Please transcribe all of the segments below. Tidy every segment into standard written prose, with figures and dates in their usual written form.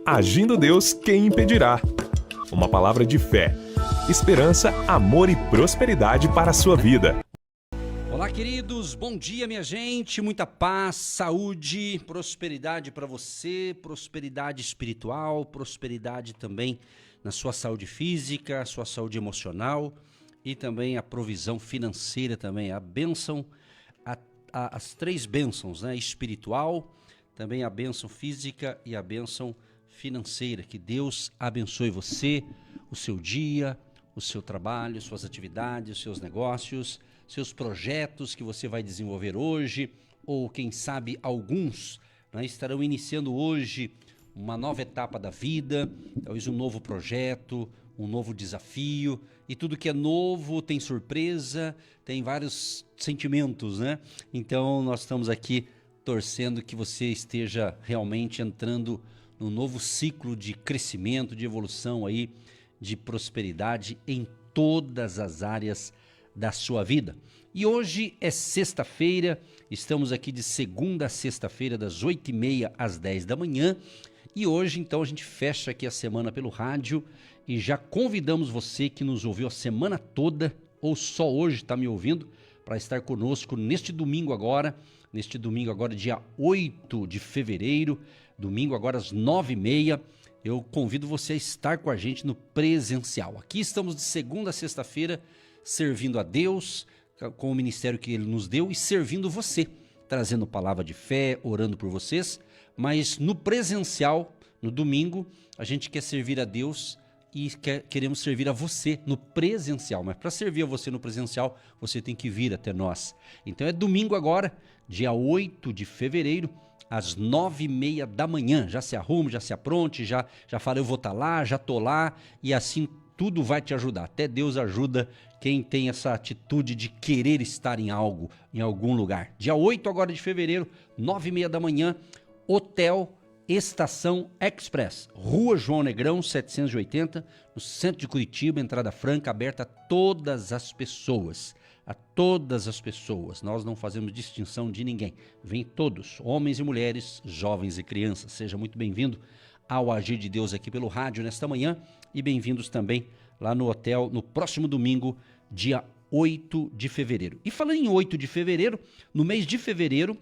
Agindo Deus, quem impedirá? Uma palavra de fé, esperança, amor e prosperidade para a sua vida. Olá, queridos, bom dia, minha gente, muita paz, saúde, prosperidade para você, prosperidade espiritual, prosperidade também na sua saúde física, sua saúde emocional e também a provisão financeira também, a bênção, as três bênçãos, né? Espiritual, também a bênção física e a bênção financeira. Que Deus abençoe você, o seu dia, o seu trabalho, suas atividades, os seus negócios, seus projetos que você vai desenvolver hoje, ou quem sabe alguns, né, estarão iniciando hoje uma nova etapa da vida, talvez um novo projeto, um novo desafio, e tudo que é novo tem surpresa, tem vários sentimentos, né? Então nós estamos aqui torcendo que você esteja realmente entrando num novo ciclo de crescimento, de evolução aí, de prosperidade em todas as áreas da sua vida. E hoje é sexta-feira, estamos aqui de segunda a sexta-feira, das 8h30 às 10 da manhã. E hoje, então, a gente fecha aqui a semana pelo rádio e já convidamos você que nos ouviu a semana toda, ou só hoje está me ouvindo, para estar conosco neste domingo agora, dia 8 de fevereiro, domingo agora às 9h30. Eu convido você a estar com a gente no presencial. Aqui estamos de segunda a sexta-feira, servindo a Deus, com o ministério que Ele nos deu e servindo você, trazendo palavra de fé, orando por vocês. Mas no presencial, no domingo, a gente quer servir a Deus e queremos servir a você no presencial. Mas para servir a você no presencial, você tem que vir até nós. Então é domingo agora, dia 8 de fevereiro, às 9h30 da manhã. Já se arrume, já se apronte, já fala, eu vou estar lá, já estou lá, e assim tudo vai te ajudar. Até Deus ajuda quem tem essa atitude de querer estar em algo, em algum lugar. Dia 8 agora de fevereiro, 9h30 da manhã, Hotel Estação Express, Rua João Negrão, 780, no centro de Curitiba, entrada franca, aberta a todas as pessoas. A todas as pessoas, nós não fazemos distinção de ninguém, vem todos, homens e mulheres, jovens e crianças. Seja muito bem-vindo ao Agir de Deus aqui pelo rádio nesta manhã e bem-vindos também lá no hotel no próximo domingo, dia 8 de fevereiro. E falando em 8 de fevereiro, no mês de fevereiro,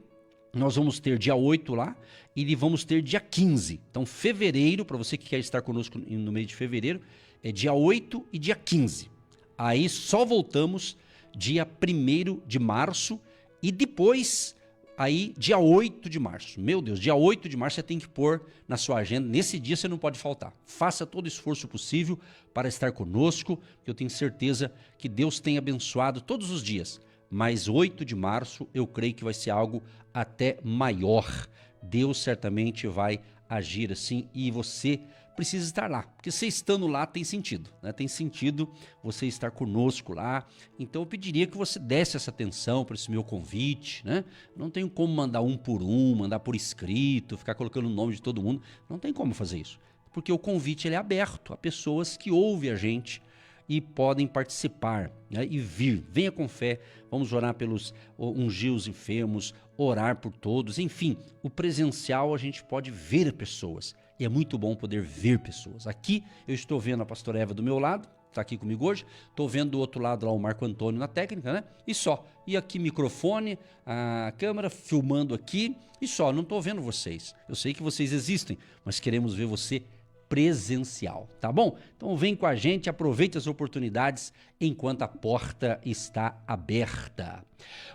nós vamos ter dia 8 lá e vamos ter dia 15. Então, fevereiro, para você que quer estar conosco no mês de fevereiro, é dia 8 e dia 15. Aí só voltamos dia 1º de março e depois, aí, dia 8 de março. Meu Deus, dia 8 de março você tem que pôr na sua agenda. Nesse dia você não pode faltar. Faça todo o esforço possível para estar conosco, que eu tenho certeza que Deus tem abençoado todos os dias. Mas 8 de março eu creio que vai ser algo até maior. Deus certamente vai agir assim e você precisa estar lá, porque você estando lá tem sentido, né? Tem sentido você estar conosco lá. Então eu pediria que você desse essa atenção para esse meu convite, né? Não tenho como mandar um por um, mandar por escrito, ficar colocando o nome de todo mundo. Não tem como fazer isso, porque o convite ele é aberto a pessoas que ouvem a gente e podem participar, né? E vir, venha com fé, vamos orar pelos, ungir os enfermos, orar por todos, enfim, o presencial a gente pode ver pessoas, e é muito bom poder ver pessoas. Aqui eu estou vendo a pastora Eva do meu lado, está aqui comigo hoje, estou vendo do outro lado lá o Marco Antônio na técnica, né? E só, e aqui microfone, a câmera filmando aqui, e só, não estou vendo vocês, eu sei que vocês existem, mas queremos ver você presencial, tá bom? Então vem com a gente, aproveite as oportunidades enquanto a porta está aberta.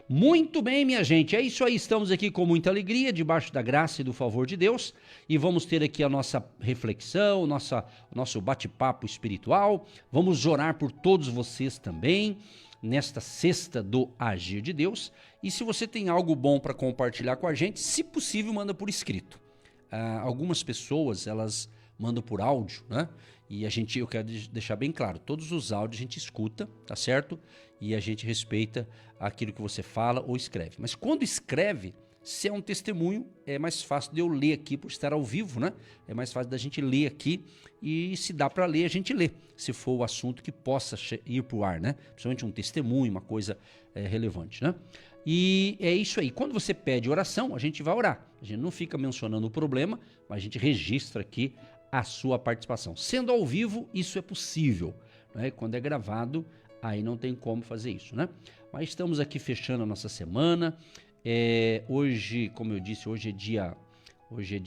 Muito bem, minha gente, é isso aí, estamos aqui com muita alegria, debaixo da graça e do favor de Deus, e vamos ter aqui a nossa reflexão, nosso bate-papo espiritual, vamos orar por todos vocês também, nesta sexta do Agir de Deus, e se você tem algo bom para compartilhar com a gente, se possível, manda por escrito. Algumas pessoas, elas mandam por áudio, né? E eu quero deixar bem claro, todos os áudios a gente escuta, tá certo? E a gente respeita aquilo que você fala ou escreve. Mas quando escreve, se é um testemunho, é mais fácil de eu ler aqui por estar ao vivo, né? É mais fácil da gente ler aqui e se dá para ler, a gente lê. Se for o assunto que possa ir pro ar, né? Principalmente um testemunho, uma coisa relevante, né? E é isso aí. Quando você pede oração, a gente vai orar. A gente não fica mencionando o problema, mas a gente registra aqui a sua participação. Sendo ao vivo, isso é possível, né? Quando é gravado, aí não tem como fazer isso, né? Mas estamos aqui fechando a nossa semana. Hoje, como eu disse, hoje é dia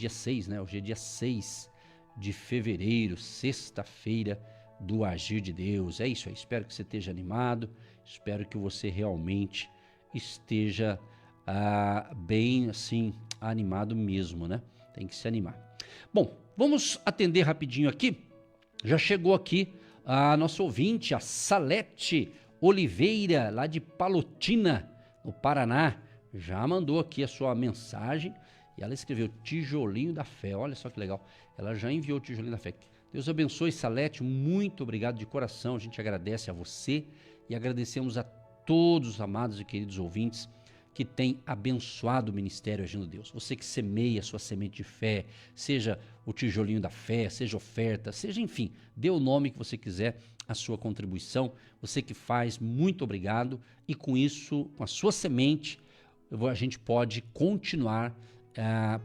6, né? Hoje é dia 6 de fevereiro, sexta-feira do Agir de Deus. É isso aí. Espero que você esteja animado. Espero que você realmente esteja bem assim, animado mesmo, né? Tem que se animar. Bom, vamos atender rapidinho aqui. Já chegou aqui a nossa ouvinte, a Salete Oliveira, lá de Palotina, no Paraná. Já mandou aqui a sua mensagem e ela escreveu Tijolinho da Fé. Olha só que legal. Ela já enviou o Tijolinho da Fé. Deus abençoe, Salete. Muito obrigado de coração. A gente agradece a você e agradecemos a todos os amados e queridos ouvintes que têm abençoado o Ministério Agindo Deus. Você que semeia a sua semente de fé, seja o tijolinho da fé, seja oferta, seja, enfim, dê o nome que você quiser, a sua contribuição. Você que faz, muito obrigado. E com isso, com a sua semente, a gente pode continuar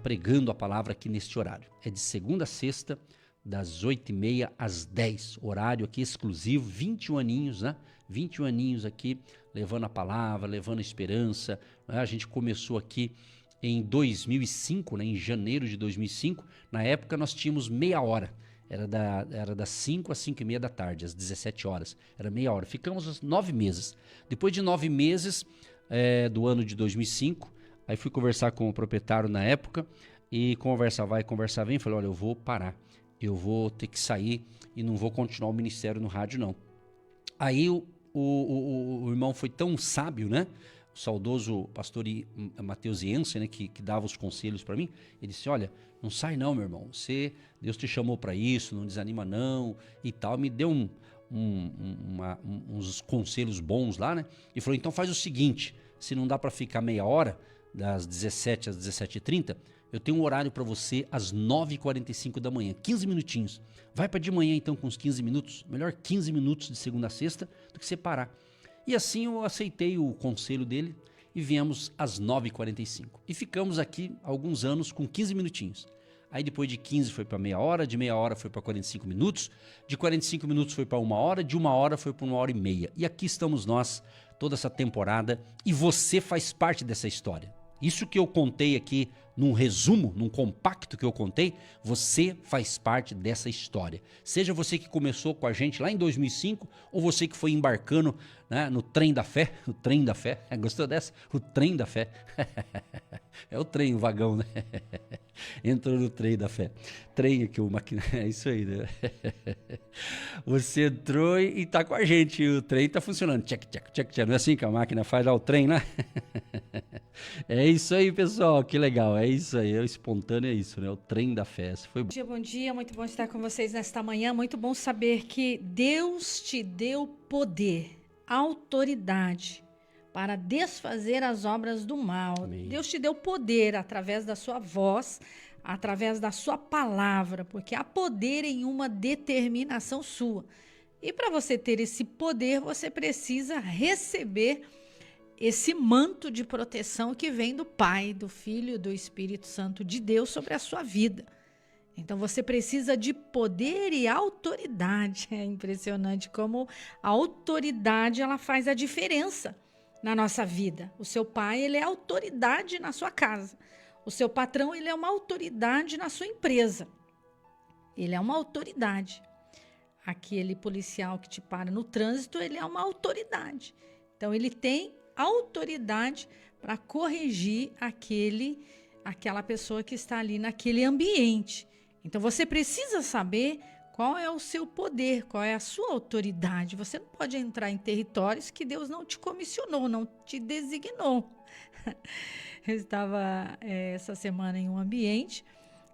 pregando a palavra aqui neste horário. É de segunda a sexta, das 8h30 às 10, horário aqui exclusivo, 21 aninhos, né? 21 aninhos aqui, levando a palavra, levando a esperança, né? A gente começou aqui em 2005, né? Em janeiro de 2005, na época nós tínhamos meia hora, era das 5 às 5h30 da tarde, às 17 horas, era meia hora, ficamos 9 meses, depois de 9 meses do ano de 2005, aí fui conversar com o proprietário na época, e conversa vai, conversa vem, falei, olha, eu vou parar, eu vou ter que sair e não vou continuar o ministério no rádio, não. Aí o irmão foi tão sábio, né? O saudoso pastor Mateus Jensen, né? Que dava os conselhos para mim. Ele disse, olha, não sai não, meu irmão. Deus te chamou para isso, não desanima não e tal. Me deu uns conselhos bons lá, né? E falou, então faz o seguinte, se não dá para ficar meia hora, das 17 às 17h30, eu tenho um horário para você às 9h45 da manhã, 15 minutinhos. Vai para de manhã então com uns 15 minutos, melhor 15 minutos de segunda a sexta do que você parar. E assim eu aceitei o conselho dele e viemos às 9h45. E ficamos aqui alguns anos com 15 minutinhos. Aí depois de 15 foi para meia hora, de meia hora foi para 45 minutos, de 45 minutos foi para 1 hora, de 1 hora foi para 1h30. E aqui estamos nós, toda essa temporada, e você faz parte dessa história. Isso que eu contei aqui num resumo, num compacto que eu contei, você faz parte dessa história. Seja você que começou com a gente lá em 2005 ou você que foi embarcando, né, no trem da fé, o trem da fé, gostou dessa? O trem da fé. É o trem, o vagão, né? Entrou no trem da fé. Trem aqui, o máquina, é isso aí, né? Você entrou e tá com a gente, o trem tá funcionando. Tchac, tchac, tchac, tchac. Não é assim que a máquina faz lá o trem, né? É isso aí, pessoal, que legal, é isso aí, é o espontâneo, é isso, né? O trem da festa. Foi bom dia, muito bom estar com vocês nesta manhã, muito bom saber que Deus te deu poder, autoridade para desfazer as obras do mal. Amém. Deus te deu poder através da sua voz, através da sua palavra, porque há poder em uma determinação sua. E para você ter esse poder, você precisa receber esse manto de proteção que vem do Pai, do Filho e do Espírito Santo de Deus sobre a sua vida. Então você precisa de poder e autoridade. É impressionante como a autoridade ela faz a diferença na nossa vida. O seu pai, ele é autoridade na sua casa. O seu patrão, ele é uma autoridade na sua empresa. Ele é uma autoridade. Aquele policial que te para no trânsito, ele é uma autoridade. Então ele tem autoridade para corrigir aquela pessoa que está ali naquele ambiente. Então você precisa saber qual é o seu poder, qual é a sua autoridade. Você não pode entrar em territórios que Deus não te comissionou, não te designou. Eu estava essa semana em um ambiente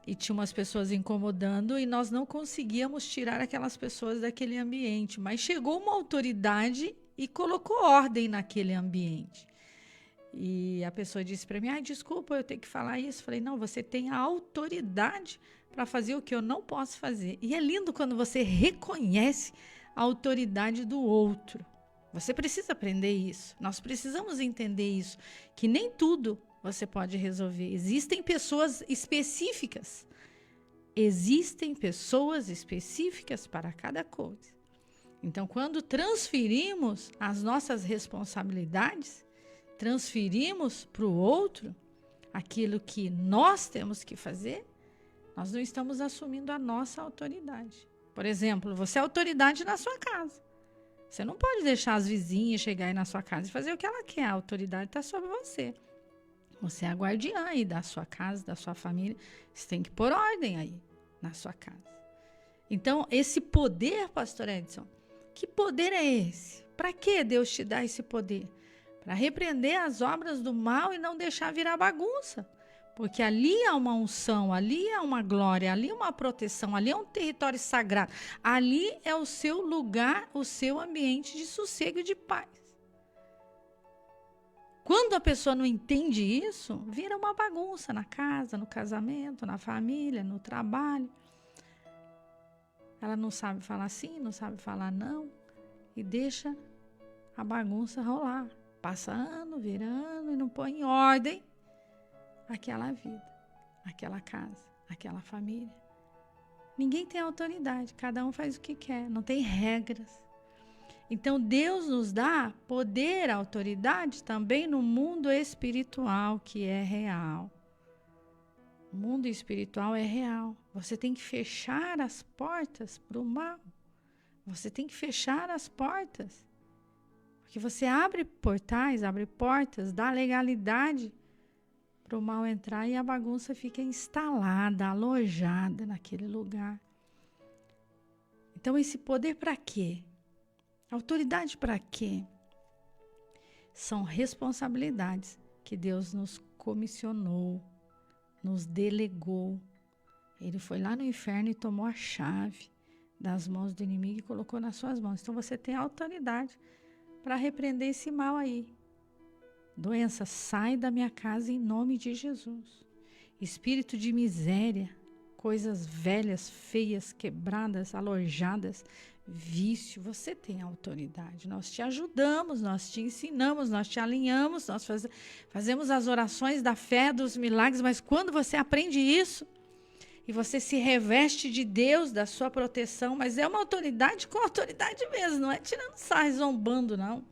e tinha umas pessoas incomodando e nós não conseguíamos tirar aquelas pessoas daquele ambiente, mas chegou uma autoridade e colocou ordem naquele ambiente. E a pessoa disse para mim, desculpa, eu tenho que falar isso. Falei, não, você tem a autoridade para fazer o que eu não posso fazer. E é lindo quando você reconhece a autoridade do outro. Você precisa aprender isso. Nós precisamos entender isso, que nem tudo você pode resolver. Existem pessoas específicas. Existem pessoas específicas para cada coisa. Então, quando transferimos as nossas responsabilidades, transferimos para o outro aquilo que nós temos que fazer, nós não estamos assumindo a nossa autoridade. Por exemplo, você é autoridade na sua casa. Você não pode deixar as vizinhas chegar aí na sua casa e fazer o que ela quer. A autoridade está sobre você. Você é a guardiã aí da sua casa, da sua família. Você tem que pôr ordem aí na sua casa. Então, esse poder, pastor Edson, que poder é esse? Para que Deus te dá esse poder? Para repreender as obras do mal e não deixar virar bagunça. Porque ali há uma unção, ali há uma glória, ali há uma proteção, ali é um território sagrado. Ali é o seu lugar, o seu ambiente de sossego e de paz. Quando a pessoa não entende isso, vira uma bagunça na casa, no casamento, na família, no trabalho. Ela não sabe falar sim, não sabe falar não, e deixa a bagunça rolar. Passa ano, vira ano e não põe em ordem aquela vida, aquela casa, aquela família. Ninguém tem autoridade, cada um faz o que quer, não tem regras. Então, Deus nos dá poder, autoridade também no mundo espiritual, que é real. O mundo espiritual é real. Você tem que fechar as portas para o mal. Você tem que fechar as portas. Porque você abre portais, abre portas, dá legalidade para o mal entrar e a bagunça fica instalada, alojada naquele lugar. Então, esse poder para quê? Autoridade para quê? São responsabilidades que Deus nos comissionou, nos delegou. Ele foi lá no inferno e tomou a chave das mãos do inimigo e colocou nas suas mãos. Então você tem autoridade para repreender esse mal aí. Doença, sai da minha casa em nome de Jesus. Espírito de miséria, coisas velhas, feias, quebradas, alojadas, vício, você tem autoridade. Nós te ajudamos, nós te ensinamos, nós te alinhamos, nós fazemos as orações da fé, dos milagres, mas quando você aprende isso e você se reveste de Deus, da sua proteção, mas é uma autoridade com autoridade mesmo, não é tirando sarro, zombando, não.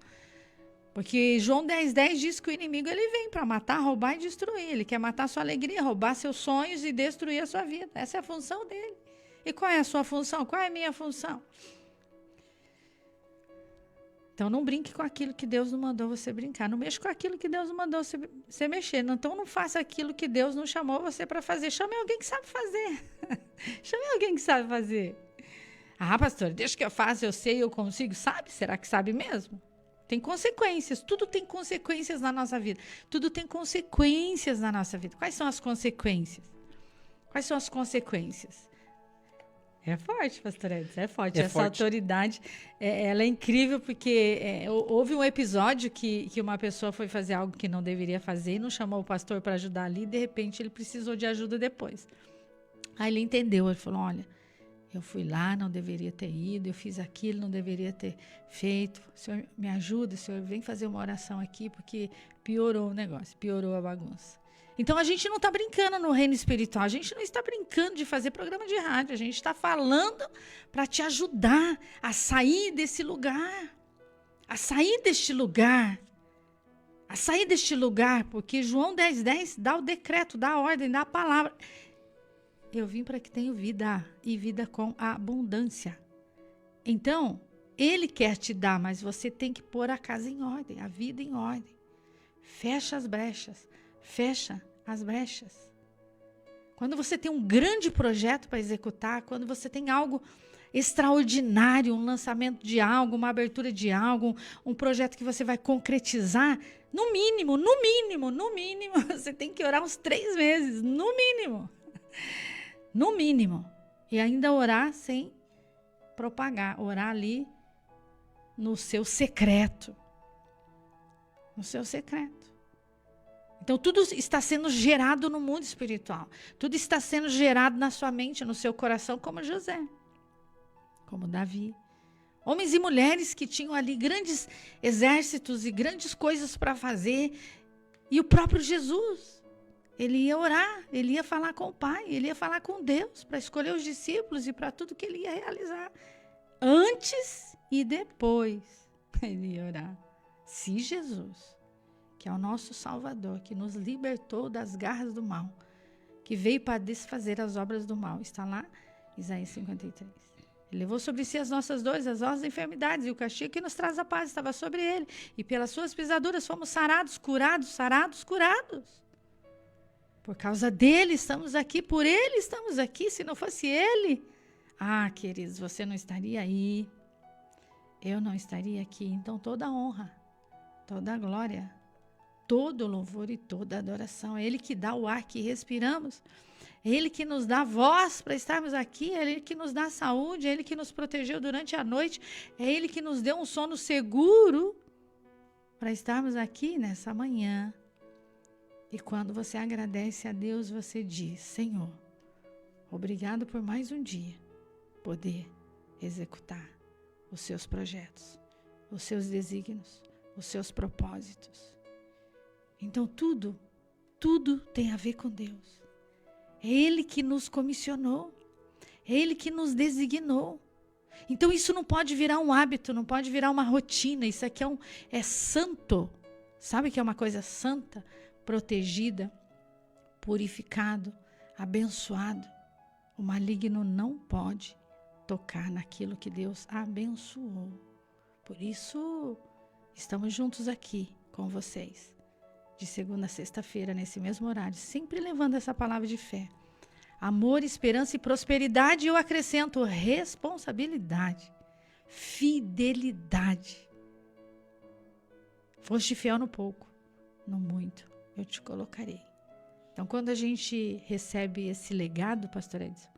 Porque João 10:10 diz que o inimigo ele vem para matar, roubar e destruir. Ele quer matar a sua alegria, roubar seus sonhos e destruir a sua vida. Essa é a função dele. E qual é a sua função? Qual é a minha função? Então, não brinque com aquilo que Deus não mandou você brincar. Não mexa com aquilo que Deus não mandou você mexer. Então, não faça aquilo que Deus não chamou você para fazer. Chame alguém que sabe fazer. Chame alguém que sabe fazer. Ah, pastor, deixa que eu faça, eu sei, eu consigo. Sabe? Será que sabe mesmo? Tem consequências. Tudo tem consequências na nossa vida. Tudo tem consequências na nossa vida. Quais são as consequências? Quais são as consequências? É forte, pastor Edson, é forte. Essa forte. Autoridade, ela é incrível porque houve um episódio que uma pessoa foi fazer algo que não deveria fazer e não chamou o pastor para ajudar ali e de repente ele precisou de ajuda depois. Aí ele entendeu, ele falou, olha, eu fui lá, não deveria ter ido, eu fiz aquilo, não deveria ter feito. O senhor me ajuda, o senhor vem fazer uma oração aqui porque piorou o negócio, piorou a bagunça. Então, a gente não está brincando no reino espiritual, a gente não está brincando de fazer programa de rádio, a gente está falando para te ajudar a sair desse lugar, a sair deste lugar, porque João 10:10 dá o decreto, dá a ordem, dá a palavra. Eu vim para que tenha vida e vida com abundância. Então, ele quer te dar, mas você tem que pôr a casa em ordem, a vida em ordem. Fecha as brechas. Quando você tem um grande projeto para executar, quando você tem algo extraordinário, um lançamento de algo, uma abertura de algo, um projeto que você vai concretizar, no mínimo, você tem que orar uns 3 meses, no mínimo. E ainda orar sem propagar, orar ali no seu secreto. Então, tudo está sendo gerado no mundo espiritual. Tudo está sendo gerado na sua mente, no seu coração, como José, como Davi. Homens e mulheres que tinham ali grandes exércitos e grandes coisas para fazer. E o próprio Jesus, ele ia orar, ele ia falar com o Pai, ele ia falar com Deus para escolher os discípulos e para tudo que ele ia realizar. Antes e depois ele ia orar. Se Jesus, que é o nosso Salvador, que nos libertou das garras do mal, que veio para desfazer as obras do mal, está lá, Isaías 53. Ele levou sobre si as nossas dores, as nossas enfermidades, e o castigo que nos traz a paz estava sobre ele. E pelas suas pisaduras fomos sarados, curados, curados. Por causa dele estamos aqui, por ele estamos aqui. Se não fosse ele, queridos, você não estaria aí. Eu não estaria aqui. Então toda a honra, toda a glória, todo o louvor e toda a adoração. É ele que dá o ar que respiramos. É ele que nos dá voz para estarmos aqui, é ele que nos dá saúde, é ele que nos protegeu durante a noite, é ele que nos deu um sono seguro para estarmos aqui nessa manhã. E quando você agradece a Deus, você diz: Senhor, obrigado por mais um dia poder executar os seus projetos, os seus desígnios, os seus propósitos. Então tudo tem a ver com Deus. É ele que nos comissionou. É ele que nos designou. Então isso não pode virar um hábito, não pode virar uma rotina. Isso aqui é santo. Sabe que é uma coisa santa, protegida, purificado, abençoado. O maligno não pode tocar naquilo que Deus abençoou. Por isso, estamos juntos aqui com vocês. De segunda a sexta-feira, nesse mesmo horário, sempre levando essa palavra de fé. Amor, esperança e prosperidade, eu acrescento responsabilidade, fidelidade. Foste fiel no pouco, no muito, eu te colocarei. Então, quando a gente recebe esse legado, pastor Edson,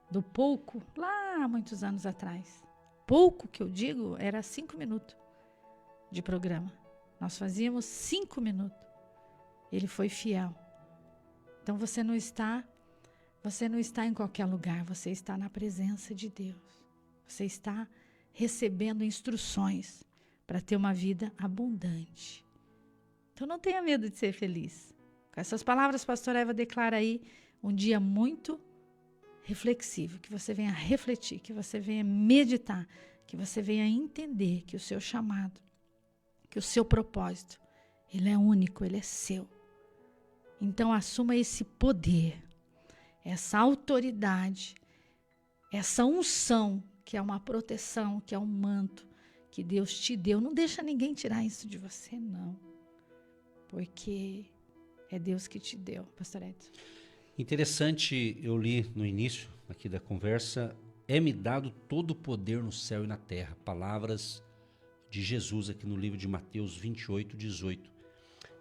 do pouco, lá há muitos anos atrás, pouco que eu digo era 5 minutos de programa. Nós fazíamos 5 minutos. Ele foi fiel. Então você não está em qualquer lugar, você está na presença de Deus. Você está recebendo instruções para ter uma vida abundante. Então não tenha medo de ser feliz. Com essas palavras, pastor Eva declara aí um dia muito reflexivo, que você venha refletir, que você venha meditar, que você venha entender que o seu chamado, que o seu propósito, ele é único, ele é seu. Então assuma esse poder, essa autoridade, essa unção, que é uma proteção, que é um manto que Deus te deu. Não deixa ninguém tirar isso de você, não. Porque é Deus que te deu, pastor Edson. Interessante, eu li no início aqui da conversa, é-me dado todo o poder no céu e na terra. Palavras de Jesus aqui no livro de Mateus 28, 18.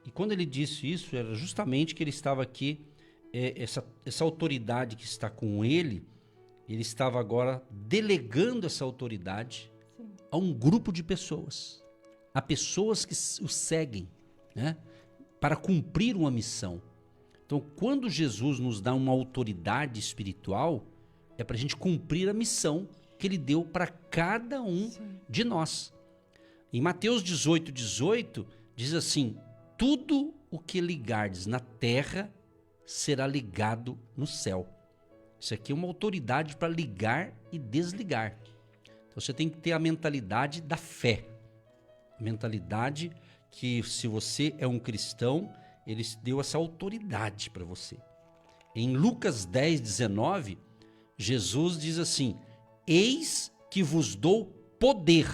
E quando ele disse isso, era justamente que ele estava aqui, essa autoridade que está com ele estava agora delegando essa autoridade a um grupo de pessoas. A pessoas que o seguem, né, para cumprir uma missão. Então, quando Jesus nos dá uma autoridade espiritual, é para a gente cumprir a missão que ele deu para cada um de nós. Em Mateus 18, 18, diz assim: tudo o que ligardes na terra será ligado no céu. Isso aqui é uma autoridade para ligar e desligar. Então você tem que ter a mentalidade da fé. A mentalidade que, se você é um cristão, ele deu essa autoridade para você. Em Lucas 10, 19, Jesus diz assim: eis que vos dou poder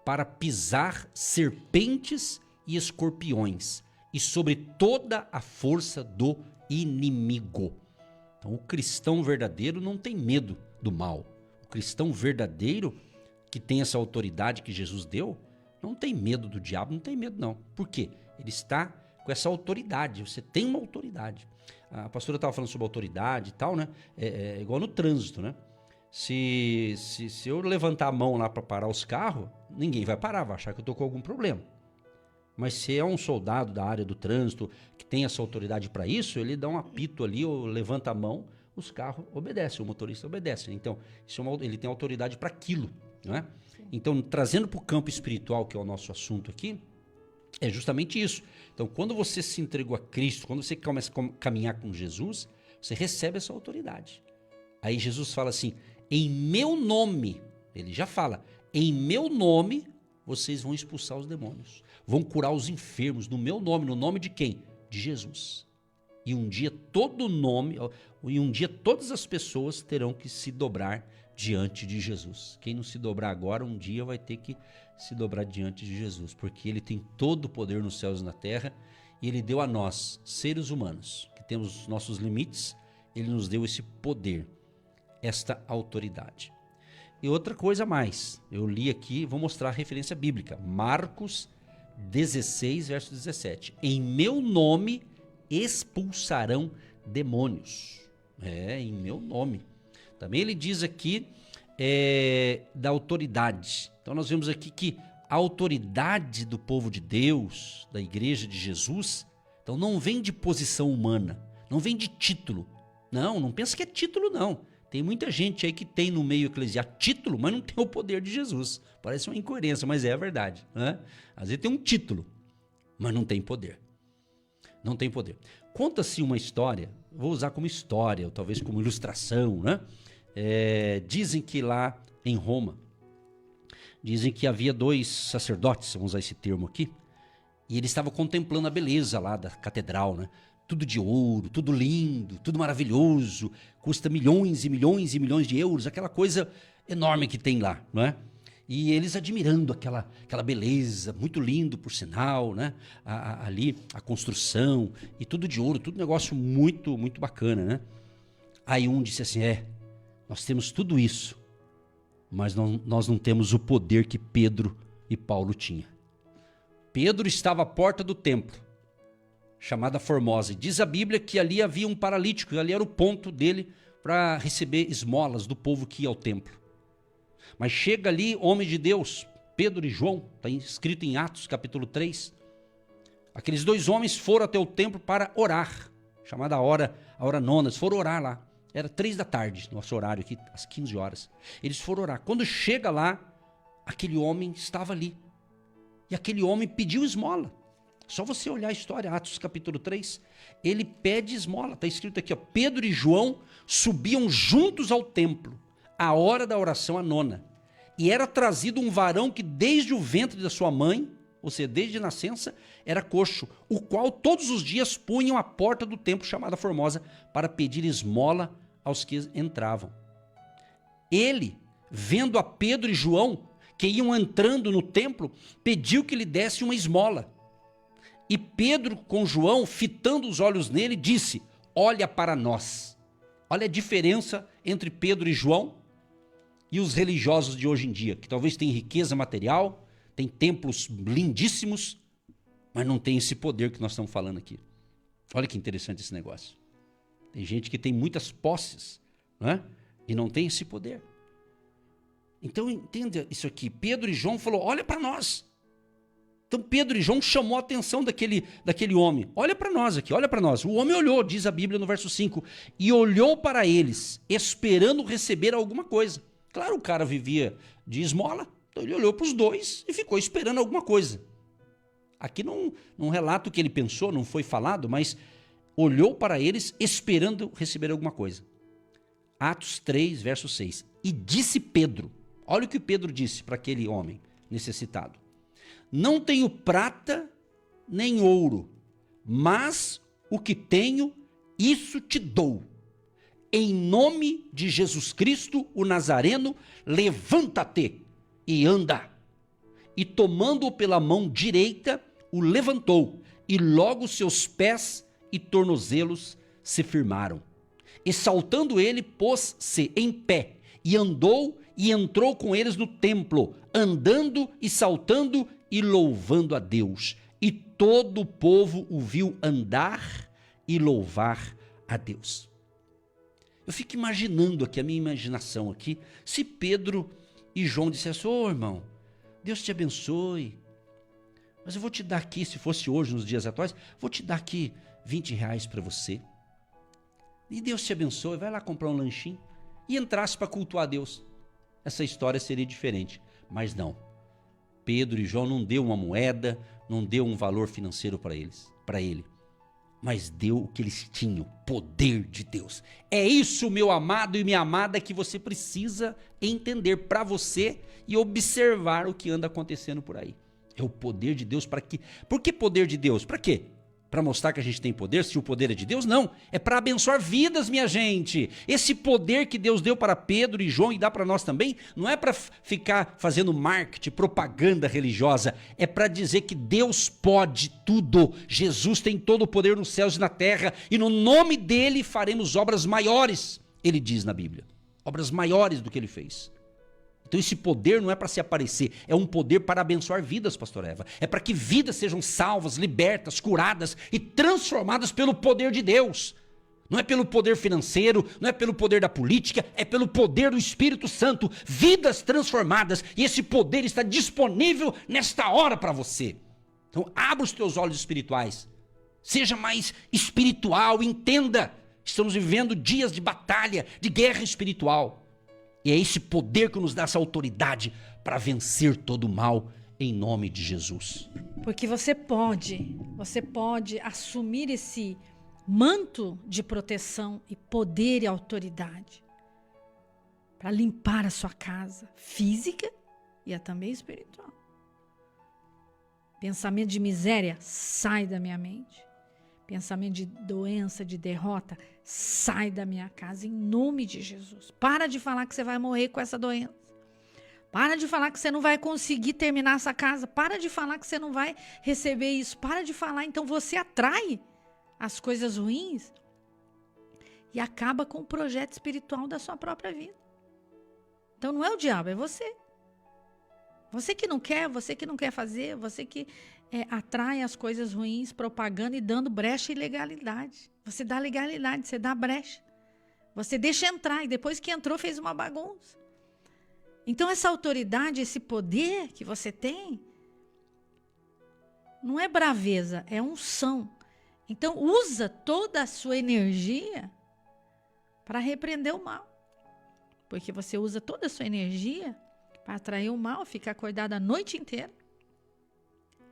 para pisar serpentes e escorpiões, e sobre toda a força do inimigo. Então o cristão verdadeiro não tem medo do mal. O cristão verdadeiro, que tem essa autoridade que Jesus deu, não tem medo do diabo, não tem medo não. Por quê? Ele está com essa autoridade, você tem uma autoridade. A pastora estava falando sobre autoridade e tal, né? É igual no trânsito, né? Se eu levantar a mão lá para parar os carros, ninguém vai parar, vai achar que eu estou com algum problema. Mas se é um soldado da área do trânsito que tem essa autoridade para isso, ele dá um apito ali, ou levanta a mão, os carros obedecem, o motorista obedece. Então, ele tem autoridade para aquilo, não é? Então, trazendo para o campo espiritual, que é o nosso assunto aqui, é justamente isso. Então, quando você se entregou a Cristo, quando você começa a caminhar com Jesus, você recebe essa autoridade. Aí Jesus fala assim, em meu nome, ele já fala, em meu nome vocês vão expulsar os demônios, vão curar os enfermos, no meu nome, no nome de quem? De Jesus. E um dia todas as pessoas terão que se dobrar diante de Jesus. Quem não se dobrar agora, um dia vai ter que se dobrar diante de Jesus, porque ele tem todo o poder nos céus e na terra, e ele deu a nós, seres humanos, que temos os nossos limites, ele nos deu esse poder, esta autoridade. E outra coisa a mais, eu li aqui, vou mostrar a referência bíblica, Marcos 16, verso 17. Em meu nome expulsarão demônios. Em meu nome. Também ele diz aqui da autoridade. Então nós vemos aqui que a autoridade do povo de Deus, da igreja de Jesus, então não vem de posição humana, não vem de título. Não pensa que é título não. Tem muita gente aí que tem no meio eclesiástico título, mas não tem o poder de Jesus. Parece uma incoerência, mas é a verdade, né? Às vezes tem um título, mas não tem poder. Não tem poder. Conta-se uma história, vou usar como história, ou talvez como ilustração, né? Dizem que lá em Roma, dizem que havia 2 sacerdotes, vamos usar esse termo aqui, e eles estavam contemplando a beleza lá da catedral, né? Tudo de ouro, tudo lindo, tudo maravilhoso, custa milhões e milhões e milhões de euros, aquela coisa enorme que tem lá, não é? E eles admirando aquela beleza, muito lindo por sinal, né? Ali a construção e tudo de ouro, tudo negócio muito, muito bacana, né? Aí um disse assim, nós temos tudo isso, mas nós não temos o poder que Pedro e Paulo tinham. Pedro estava à porta do templo, chamada Formosa, e diz a Bíblia que ali havia um paralítico, e ali era o ponto dele para receber esmolas do povo que ia ao templo. Mas chega ali, homem de Deus, Pedro e João, está escrito em Atos capítulo 3, aqueles 2 homens foram até o templo para orar, chamada a hora nona, eles foram orar lá. Era 3 da tarde, nosso horário aqui, às 15 horas. Eles foram orar. Quando chega lá, aquele homem estava ali. E aquele homem pediu esmola. Só você olhar a história, Atos capítulo 3. Ele pede esmola. Está escrito aqui, Pedro e João subiam juntos ao templo, à hora da oração, a 9ª. E era trazido um varão que desde o ventre da sua mãe, ou seja, desde nascença, era coxo, o qual todos os dias punham à porta do templo chamada Formosa para pedir esmola aos que entravam. Ele, vendo a Pedro e João, que iam entrando no templo, pediu que lhe desse uma esmola. E Pedro, com João, fitando os olhos nele, disse, olha para nós. Olha a diferença entre Pedro e João e os religiosos de hoje em dia, que talvez tenham riqueza material, tem templos lindíssimos, mas não tem esse poder que nós estamos falando aqui. Olha que interessante esse negócio. Tem gente que tem muitas posses, né? E não tem esse poder. Então entenda isso aqui. Pedro e João falou, olha para nós. Então Pedro e João chamou a atenção daquele homem. Olha para nós aqui, olha para nós. O homem olhou, diz a Bíblia no verso 5, e olhou para eles, esperando receber alguma coisa. Claro, o cara vivia de esmola, então ele olhou para os 2 e ficou esperando alguma coisa. Aqui não relato o que ele pensou, não foi falado, mas olhou para eles esperando receber alguma coisa. Atos 3, verso 6. E disse Pedro, olha o que Pedro disse para aquele homem necessitado. Não tenho prata nem ouro, mas o que tenho, isso te dou. Em nome de Jesus Cristo, o Nazareno, levanta-te e anda. E tomando-o pela mão direita, o levantou, e logo seus pés e tornozelos se firmaram. E saltando ele, pôs-se em pé, e andou e entrou com eles no templo, andando e saltando e louvando a Deus. E todo o povo o viu andar e louvar a Deus. Eu fico imaginando aqui, a minha imaginação aqui, se Pedro e João dissessem, irmão, Deus te abençoe, mas eu vou te dar aqui, se fosse hoje, nos dias atuais, vou te dar aqui R$20 para você. E Deus te abençoe, vai lá comprar um lanchinho. E entrasse para cultuar a Deus. essa história seria diferente. Mas não. Pedro e João não deu uma moeda, não deu um valor financeiro para ele. Mas deu o que eles tinham, poder de Deus. É isso, meu amado e minha amada, que você precisa entender para você e observar o que anda acontecendo por aí. É o poder de Deus para quê? Por que poder de Deus? Para quê? Para mostrar que a gente tem poder, se o poder é de Deus? Não, é para abençoar vidas, minha gente. Esse poder que Deus deu para Pedro e João e dá para nós também, não é para ficar fazendo marketing, propaganda religiosa, é para dizer que Deus pode tudo. Jesus tem todo o poder nos céus e na terra e no nome dele faremos obras maiores, ele diz na Bíblia. Obras maiores do que ele fez. Então esse poder não é para se aparecer, é um poder para abençoar vidas, pastor Eva. É para que vidas sejam salvas, libertas, curadas e transformadas pelo poder de Deus. Não é pelo poder financeiro, não é pelo poder da política, é pelo poder do Espírito Santo. Vidas transformadas, e esse poder está disponível nesta hora para você. Então abra os teus olhos espirituais, seja mais espiritual, entenda. Estamos vivendo dias de batalha, de guerra espiritual. E é esse poder que nos dá essa autoridade para vencer todo o mal em nome de Jesus. Porque você pode assumir esse manto de proteção e poder e autoridade para limpar a sua casa física e também espiritual. Pensamento de miséria, sai da minha mente. Pensamento de doença, de derrota, sai da minha casa em nome de Jesus. Para de falar que você vai morrer com essa doença. Para de falar que você não vai conseguir terminar essa casa. Para de falar que você não vai receber isso. Para de falar. Então você atrai as coisas ruins e acaba com o projeto espiritual da sua própria vida. Então não é o diabo, é você. Você que não quer fazer, você que atrai as coisas ruins, propaganda e dando brecha e legalidade. Você dá legalidade, você dá brecha. Você deixa entrar e depois que entrou fez uma bagunça. Então essa autoridade, esse poder que você tem, não é braveza, é unção. Então usa toda a sua energia para repreender o mal. Porque você usa toda a sua energia para atrair o mal, fica acordado a noite inteira,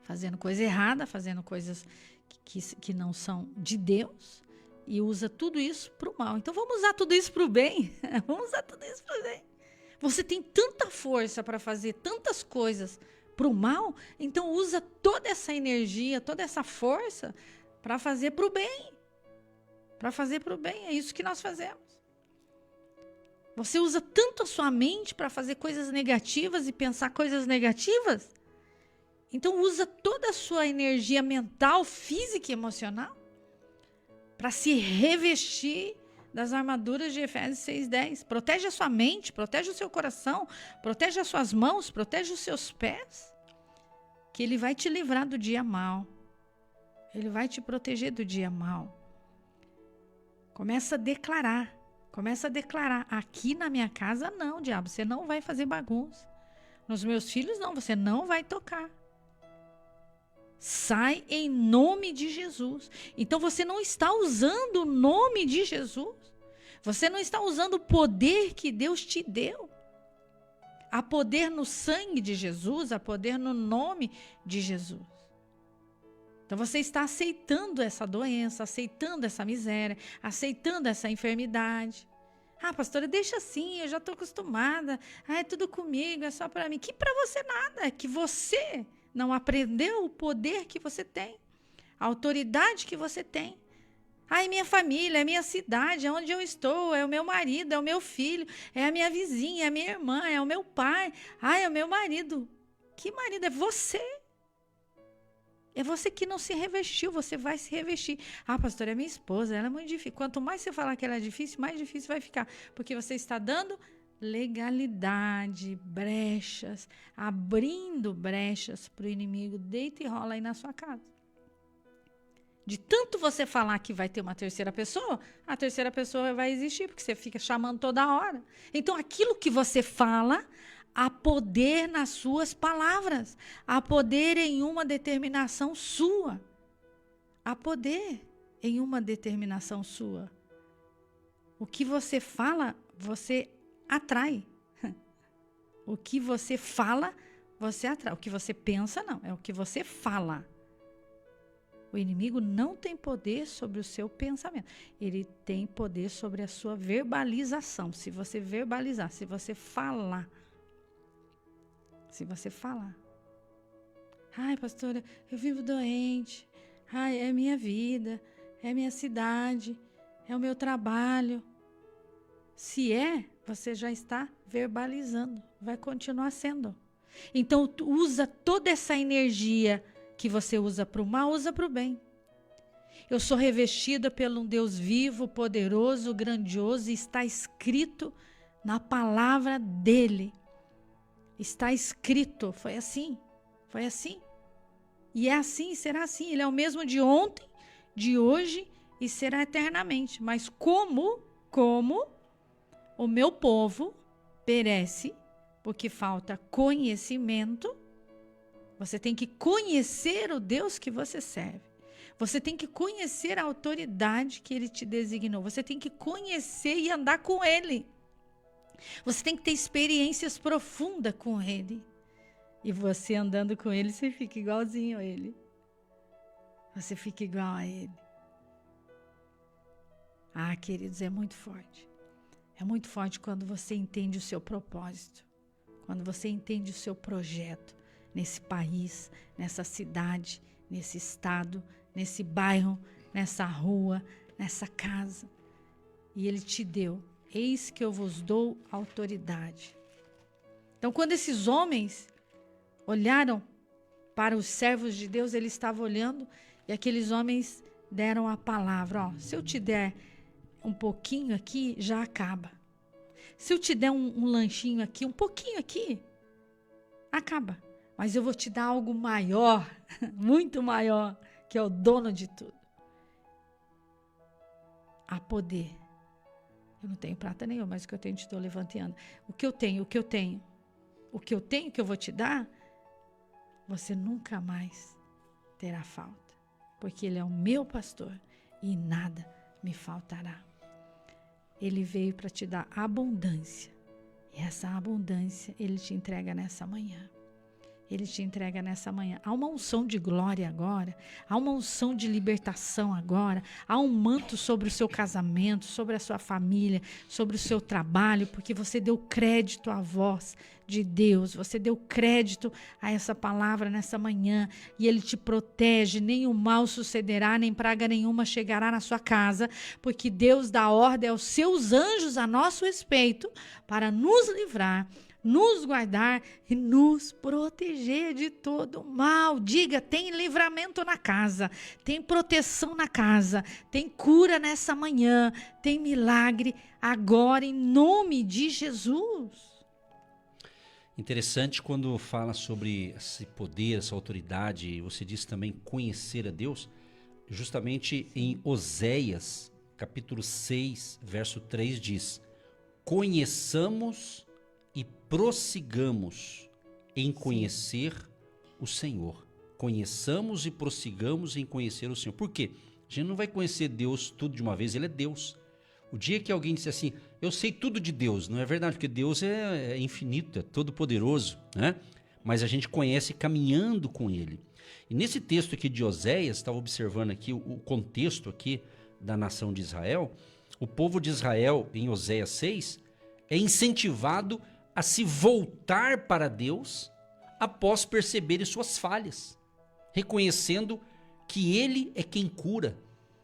fazendo coisa errada, fazendo coisas que não são de Deus, e usa tudo isso para o mal. Então vamos usar tudo isso para o bem. Vamos usar tudo isso para o bem. Você tem tanta força para fazer tantas coisas para o mal, então usa toda essa energia, toda essa força para fazer para o bem. Para fazer para o bem, é isso que nós fazemos. Você usa tanto a sua mente para fazer coisas negativas e pensar coisas negativas? Então usa toda a sua energia mental, física e emocional para se revestir das armaduras de Efésios 6:10. Protege a sua mente, protege o seu coração, protege as suas mãos, protege os seus pés, que ele vai te livrar do dia mau. Ele vai te proteger do dia mau. Começa a declarar. Aqui na minha casa não, diabo, você não vai fazer bagunça. Nos meus filhos não, você não vai tocar. Sai em nome de Jesus. Então você não está usando o nome de Jesus. Você não está usando o poder que Deus te deu. Há poder no sangue de Jesus, há poder no nome de Jesus. Então você está aceitando essa doença, aceitando essa miséria, aceitando essa enfermidade. Ah, pastora, deixa assim, eu já estou acostumada. Ah, é tudo comigo, é só para mim. Que para você nada, é que você não aprendeu o poder que você tem, a autoridade que você tem. Ah, é minha família, é minha cidade, é onde eu estou, é o meu marido, é o meu filho, é a minha vizinha, é a minha irmã, é o meu pai. Ah, é o meu marido. Que marido? É você. É você que não se revestiu, você vai se revestir. Ah, pastora, é minha esposa, ela é muito difícil. Quanto mais você falar que ela é difícil, mais difícil vai ficar. Porque você está dando legalidade, brechas, abrindo brechas para o inimigo. Deita e rola aí na sua casa. De tanto você falar que vai ter uma terceira pessoa, a terceira pessoa vai existir, porque você fica chamando toda hora. Então, aquilo que você fala, há poder nas suas palavras. Há poder em uma determinação sua. Há poder em uma determinação sua. O que você fala, você atrai. O que você fala, você atrai. O que você pensa, não. É o que você fala. O inimigo não tem poder sobre o seu pensamento. Ele tem poder sobre a sua verbalização. Se você verbalizar, se você falar. Se você falar. Ai, pastora, eu vivo doente. Ai, é minha vida. É minha cidade. É o meu trabalho. Se é, você já está verbalizando. Vai continuar sendo. Então, usa toda essa energia que você usa para o mal, usa para o bem. Eu sou revestida pelo um Deus vivo, poderoso, grandioso, e está escrito na palavra dele. Está escrito, foi assim, foi assim. E é assim, será assim. Ele é o mesmo de ontem, de hoje e será eternamente. Mas como o meu povo perece, porque falta conhecimento. Você tem que conhecer o Deus que você serve. Você tem que conhecer a autoridade que ele te designou. Você tem que conhecer e andar com ele. Você tem que ter experiências profundas com ele. E você andando com ele, você fica igualzinho a ele. Você fica igual a ele. Ah, queridos, é muito forte. É muito forte quando você entende o seu propósito. Quando você entende o seu projeto. Nesse país, nessa cidade, nesse estado, nesse bairro, nessa rua, nessa casa. E ele te deu. Eis que eu vos dou autoridade. Então, quando esses homens olharam para os servos de Deus, ele estava olhando e aqueles homens deram a palavra. Ó, se eu te der um pouquinho aqui, já acaba. Se eu te der um lanchinho aqui, um pouquinho aqui, acaba. Mas eu vou te dar algo maior, muito maior, que é o dono de tudo. Há poder. Eu não tenho prata nenhuma, mas o que eu tenho te estou levantando. O que eu tenho que eu vou te dar, você nunca mais terá falta. Porque ele é o meu pastor e nada me faltará. Ele veio para te dar abundância. E essa abundância ele te entrega nessa manhã. Ele te entrega nessa manhã. Há uma unção de glória agora. Há uma unção de libertação agora. Há um manto sobre o seu casamento, sobre a sua família, sobre o seu trabalho, porque você deu crédito à voz de Deus. Você deu crédito a essa palavra nessa manhã. E ele te protege. Nem o mal sucederá, nem praga nenhuma chegará na sua casa, porque Deus dá ordem aos seus anjos a nosso respeito para nos livrar, nos guardar e nos proteger de todo mal. Diga, tem livramento na casa, tem proteção na casa, tem cura nessa manhã, tem milagre agora em nome de Jesus. Interessante quando fala sobre esse poder, essa autoridade, você diz também conhecer a Deus, justamente em Oséias, capítulo 6, verso 3 diz: conheçamos e prossigamos em conhecer o Senhor. Conheçamos e prossigamos em conhecer o Senhor. Por quê? A gente não vai conhecer Deus tudo de uma vez, ele é Deus. O dia que alguém disser assim, eu sei tudo de Deus, não é verdade, porque Deus é infinito, é todo poderoso, né? Mas a gente conhece caminhando com ele. E nesse texto aqui de Oséias, estava observando aqui o contexto aqui da nação de Israel, o povo de Israel, em Oséias 6, é incentivado a se voltar para Deus após perceberem suas falhas, reconhecendo que ele é quem cura.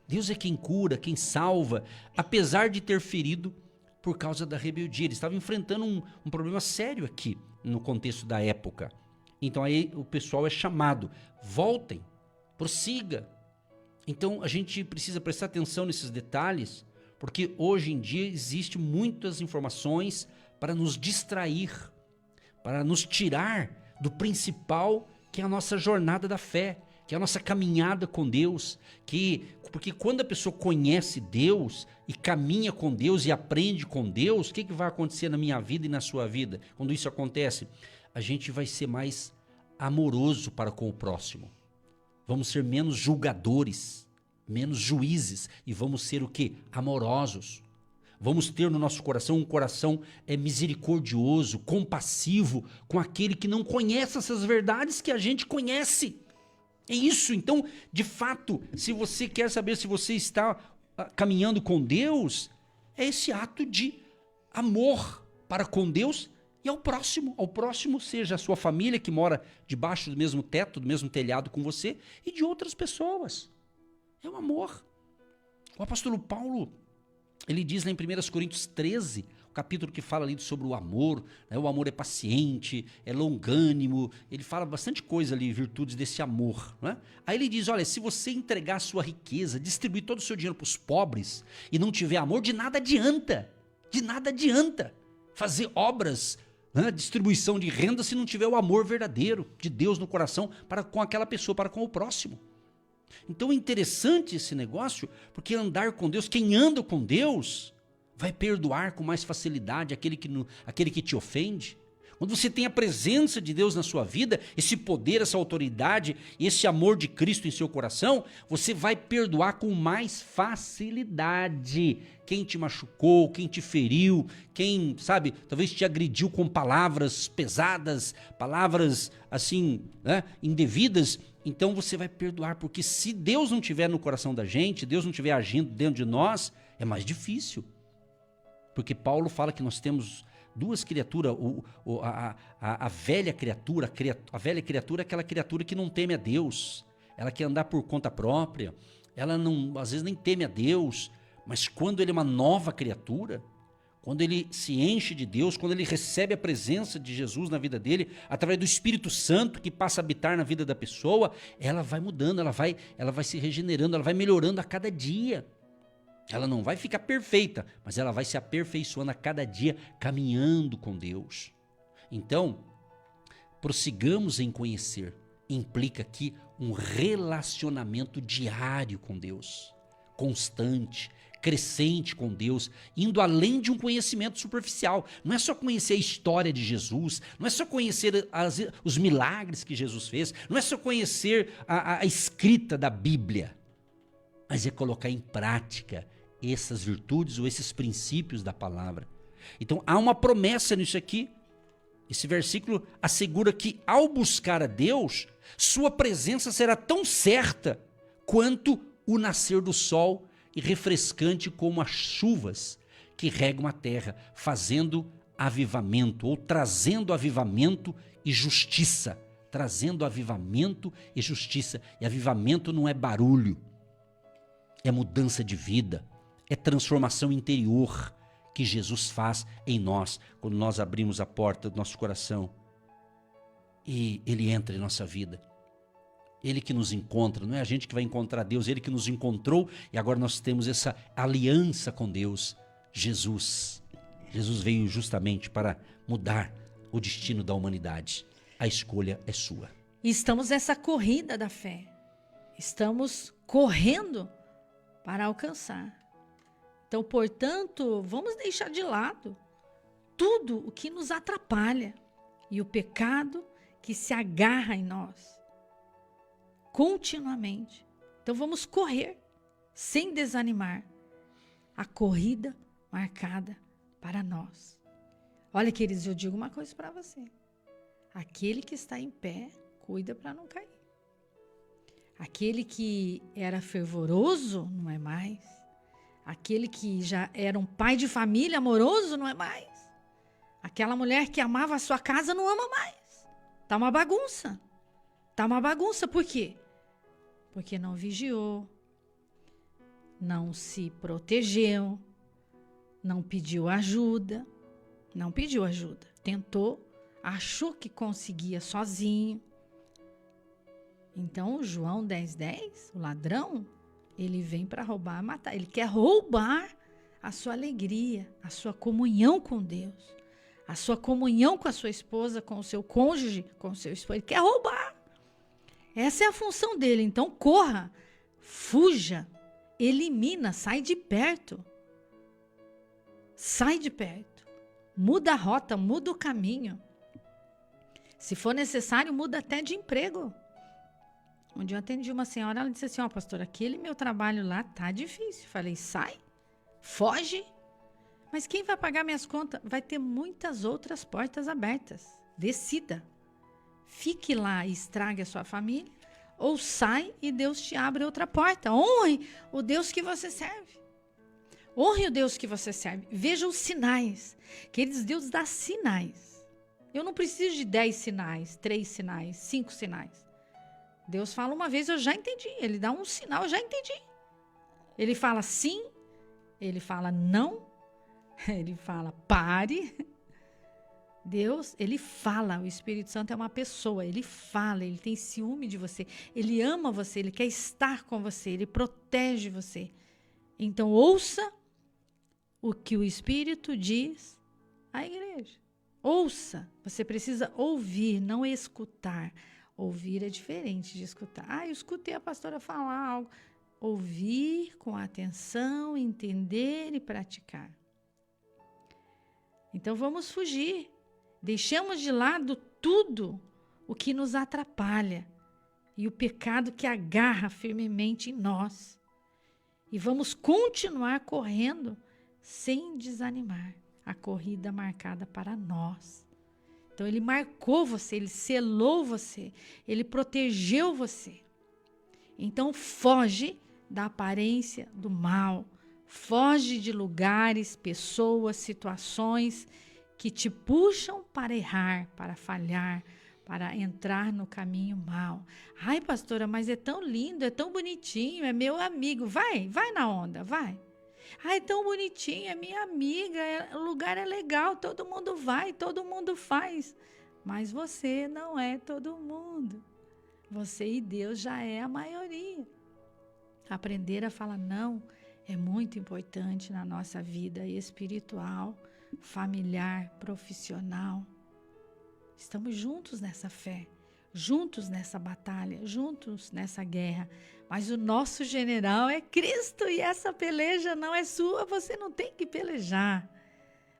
Deus é quem cura, quem salva, apesar de ter ferido por causa da rebeldia. Ele estava enfrentando um problema sério aqui, no contexto da época. Então aí o pessoal é chamado, voltem, prossiga. Então a gente precisa prestar atenção nesses detalhes, porque hoje em dia existem muitas informações para nos distrair, para nos tirar do principal, que é a nossa jornada da fé, que é a nossa caminhada com Deus, porque quando a pessoa conhece Deus e caminha com Deus e aprende com Deus, o que vai acontecer na minha vida e na sua vida? Quando isso acontece, a gente vai ser mais amoroso para com o próximo. Vamos ser menos julgadores, menos juízes e vamos ser o quê? Amorosos. Vamos ter no nosso coração um coração misericordioso, compassivo com aquele que não conhece essas verdades que a gente conhece. É isso. Então, de fato, se você quer saber se você está caminhando com Deus, é esse ato de amor para com Deus e ao próximo. Ao próximo, seja a sua família que mora debaixo do mesmo teto, do mesmo telhado com você, e de outras pessoas. É o amor. O apóstolo Paulo, ele diz lá em 1 Coríntios 13, o capítulo que fala ali sobre o amor, né? O amor é paciente, é longânimo, ele fala bastante coisa ali, virtudes desse amor, né? Aí ele diz, olha, se você entregar a sua riqueza, distribuir todo o seu dinheiro para os pobres e não tiver amor, de nada adianta fazer obras, né? Distribuição de renda se não tiver o amor verdadeiro de Deus no coração para com aquela pessoa, para com o próximo. Então é interessante esse negócio, porque andar com Deus, quem anda com Deus, vai perdoar com mais facilidade aquele que te ofende. Quando você tem a presença de Deus na sua vida, esse poder, essa autoridade, esse amor de Cristo em seu coração, você vai perdoar com mais facilidade quem te machucou, quem te feriu, quem, sabe, talvez te agrediu com palavras pesadas, palavras assim, né, indevidas. Então você vai perdoar, porque se Deus não estiver no coração da gente, Deus não estiver agindo dentro de nós, é mais difícil. Porque Paulo fala que nós temos duas criaturas, a velha criatura é aquela criatura que não teme a Deus, ela quer andar por conta própria, ela não, às vezes nem teme a Deus, mas quando ele é uma nova criatura, quando ele se enche de Deus, quando ele recebe a presença de Jesus na vida dele, através do Espírito Santo que passa a habitar na vida da pessoa, ela vai mudando, ela vai se regenerando, ela vai melhorando a cada dia. Ela não vai ficar perfeita, mas ela vai se aperfeiçoando a cada dia, caminhando com Deus. Então, prossigamos em conhecer. Implica aqui um relacionamento diário com Deus, constante, crescente com Deus, indo além de um conhecimento superficial. Não é só conhecer a história de Jesus, não é só conhecer os milagres que Jesus fez, não é só conhecer a escrita da Bíblia, mas é colocar em prática essas virtudes ou esses princípios da palavra. Então há uma promessa nisso aqui. Esse versículo assegura que ao buscar a Deus, sua presença será tão certa quanto o nascer do sol e refrescante como as chuvas que regam a terra, fazendo avivamento ou trazendo avivamento e justiça. Trazendo avivamento e justiça. E avivamento não é barulho, é mudança de vida, é transformação interior que Jesus faz em nós, quando nós abrimos a porta do nosso coração e Ele entra em nossa vida. Ele que nos encontra, não é a gente que vai encontrar Deus, Ele que nos encontrou e agora nós temos essa aliança com Deus. Jesus veio justamente para mudar o destino da humanidade. A escolha é sua. E estamos nessa corrida da fé. Estamos correndo para alcançar. Então, portanto, vamos deixar de lado tudo o que nos atrapalha e o pecado que se agarra em nós continuamente. Então, vamos correr sem desanimar a corrida marcada para nós. Olha, queridos, eu digo uma coisa para você. Aquele que está em pé, cuida para não cair. Aquele que era fervoroso, não é mais. Aquele que já era um pai de família amoroso, não é mais. Aquela mulher que amava a sua casa, não ama mais. Tá uma bagunça. Tá uma bagunça, por quê? Porque não vigiou, não se protegeu, não pediu ajuda. Não pediu ajuda. Tentou, achou que conseguia sozinho. Então, o João 10:10, o ladrão, ele vem para roubar, matar. Ele quer roubar a sua alegria, a sua comunhão com Deus, a sua comunhão com a sua esposa, com o seu cônjuge, com o seu esposo. Ele quer roubar. Essa é a função dele. Então, corra, fuja, elimina, sai de perto. Sai de perto. Muda a rota, muda o caminho. Se for necessário, muda até de emprego. Um dia eu atendi uma senhora, ela disse assim, pastor, aquele meu trabalho lá tá difícil. Falei, sai, foge. Mas quem vai pagar minhas contas? Vai ter muitas outras portas abertas. Decida. Fique lá e estrague a sua família, ou sai e Deus te abre outra porta. Honre o Deus que você serve. Honre o Deus que você serve. Veja os sinais. Queridos, Deus dá sinais. Eu não preciso de 10 sinais, 3 sinais, 5 sinais. Deus fala uma vez, eu já entendi. Ele dá um sinal, eu já entendi. Ele fala sim, ele fala não, ele fala pare. Deus, ele fala, o Espírito Santo é uma pessoa, ele fala, ele tem ciúme de você, ele ama você, ele quer estar com você, ele protege você. Então, ouça o que o Espírito diz à igreja. Ouça, você precisa ouvir, não escutar. Ouvir é diferente de escutar. Eu escutei a pastora falar algo. Ouvir com atenção, entender e praticar. Então, vamos fugir. Deixamos de lado tudo o que nos atrapalha e o pecado que agarra firmemente em nós. E vamos continuar correndo sem desanimar a corrida marcada para nós. Então, ele marcou você, ele selou você, ele protegeu você. Então, foge da aparência do mal, foge de lugares, pessoas, situações que te puxam para errar, para falhar, para entrar no caminho mal. Ai, pastora, mas é tão lindo, é tão bonitinho, é meu amigo. Vai na onda, vai. Ai, é tão bonitinho, é minha amiga, o lugar é legal, todo mundo vai, todo mundo faz. Mas você não é todo mundo. Você e Deus já é a maioria. Aprender a falar não é muito importante na nossa vida espiritual, familiar, profissional. Estamos juntos nessa fé, juntos nessa batalha, juntos nessa guerra. Mas o nosso general é Cristo e essa peleja não é sua, você não tem que pelejar.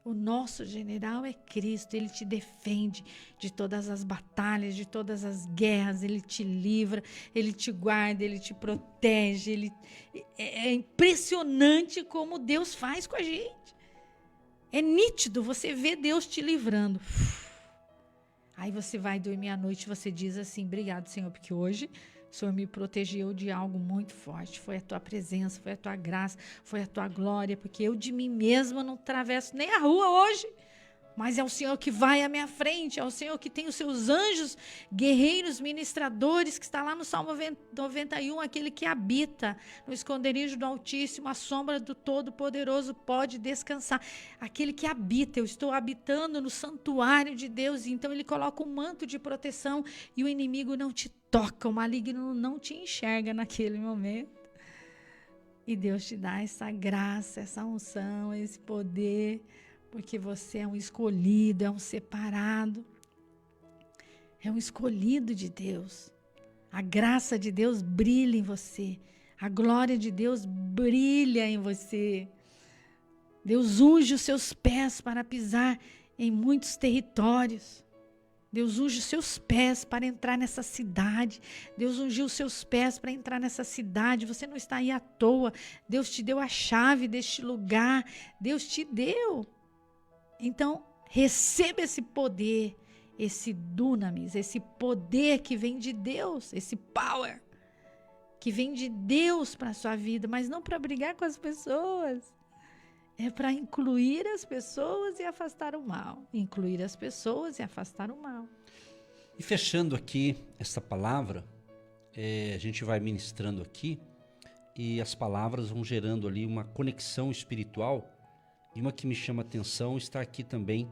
O nosso general é Cristo, ele te defende de todas as batalhas, de todas as guerras, ele te livra, ele te guarda, ele te protege. É impressionante como Deus faz com a gente. É nítido, você vê Deus te livrando. Aí você vai dormir à noite e você diz assim, obrigado, Senhor, porque hoje o Senhor me protegeu de algo muito forte. Foi a tua presença, foi a tua graça, foi a tua glória, porque eu de mim mesma não atravesso nem a rua hoje. Mas é o Senhor que vai à minha frente, é o Senhor que tem os seus anjos, guerreiros, ministradores, que está lá no Salmo 91, aquele que habita no esconderijo do Altíssimo, a sombra do Todo-Poderoso pode descansar. Aquele que habita, eu estou habitando no santuário de Deus, então ele coloca um manto de proteção e o inimigo não te toca, o maligno não te enxerga naquele momento. E Deus te dá essa graça, essa unção, esse poder, porque você é um escolhido, é um separado, é um escolhido de Deus. A graça de Deus brilha em você, a glória de Deus brilha em você. Deus unge os seus pés para pisar em muitos territórios. Deus unge os seus pés para entrar nessa cidade. Deus ungiu os seus pés para entrar nessa cidade. Você não está aí à toa. Deus te deu a chave deste lugar. Deus te deu. Então, receba esse poder, esse dunamis, esse poder que vem de Deus, esse power que vem de Deus para a sua vida, mas não para brigar com as pessoas. É para incluir as pessoas e afastar o mal. Incluir as pessoas e afastar o mal. E fechando aqui essa palavra, a gente vai ministrando aqui e as palavras vão gerando ali uma conexão espiritual. E uma que me chama a atenção está aqui também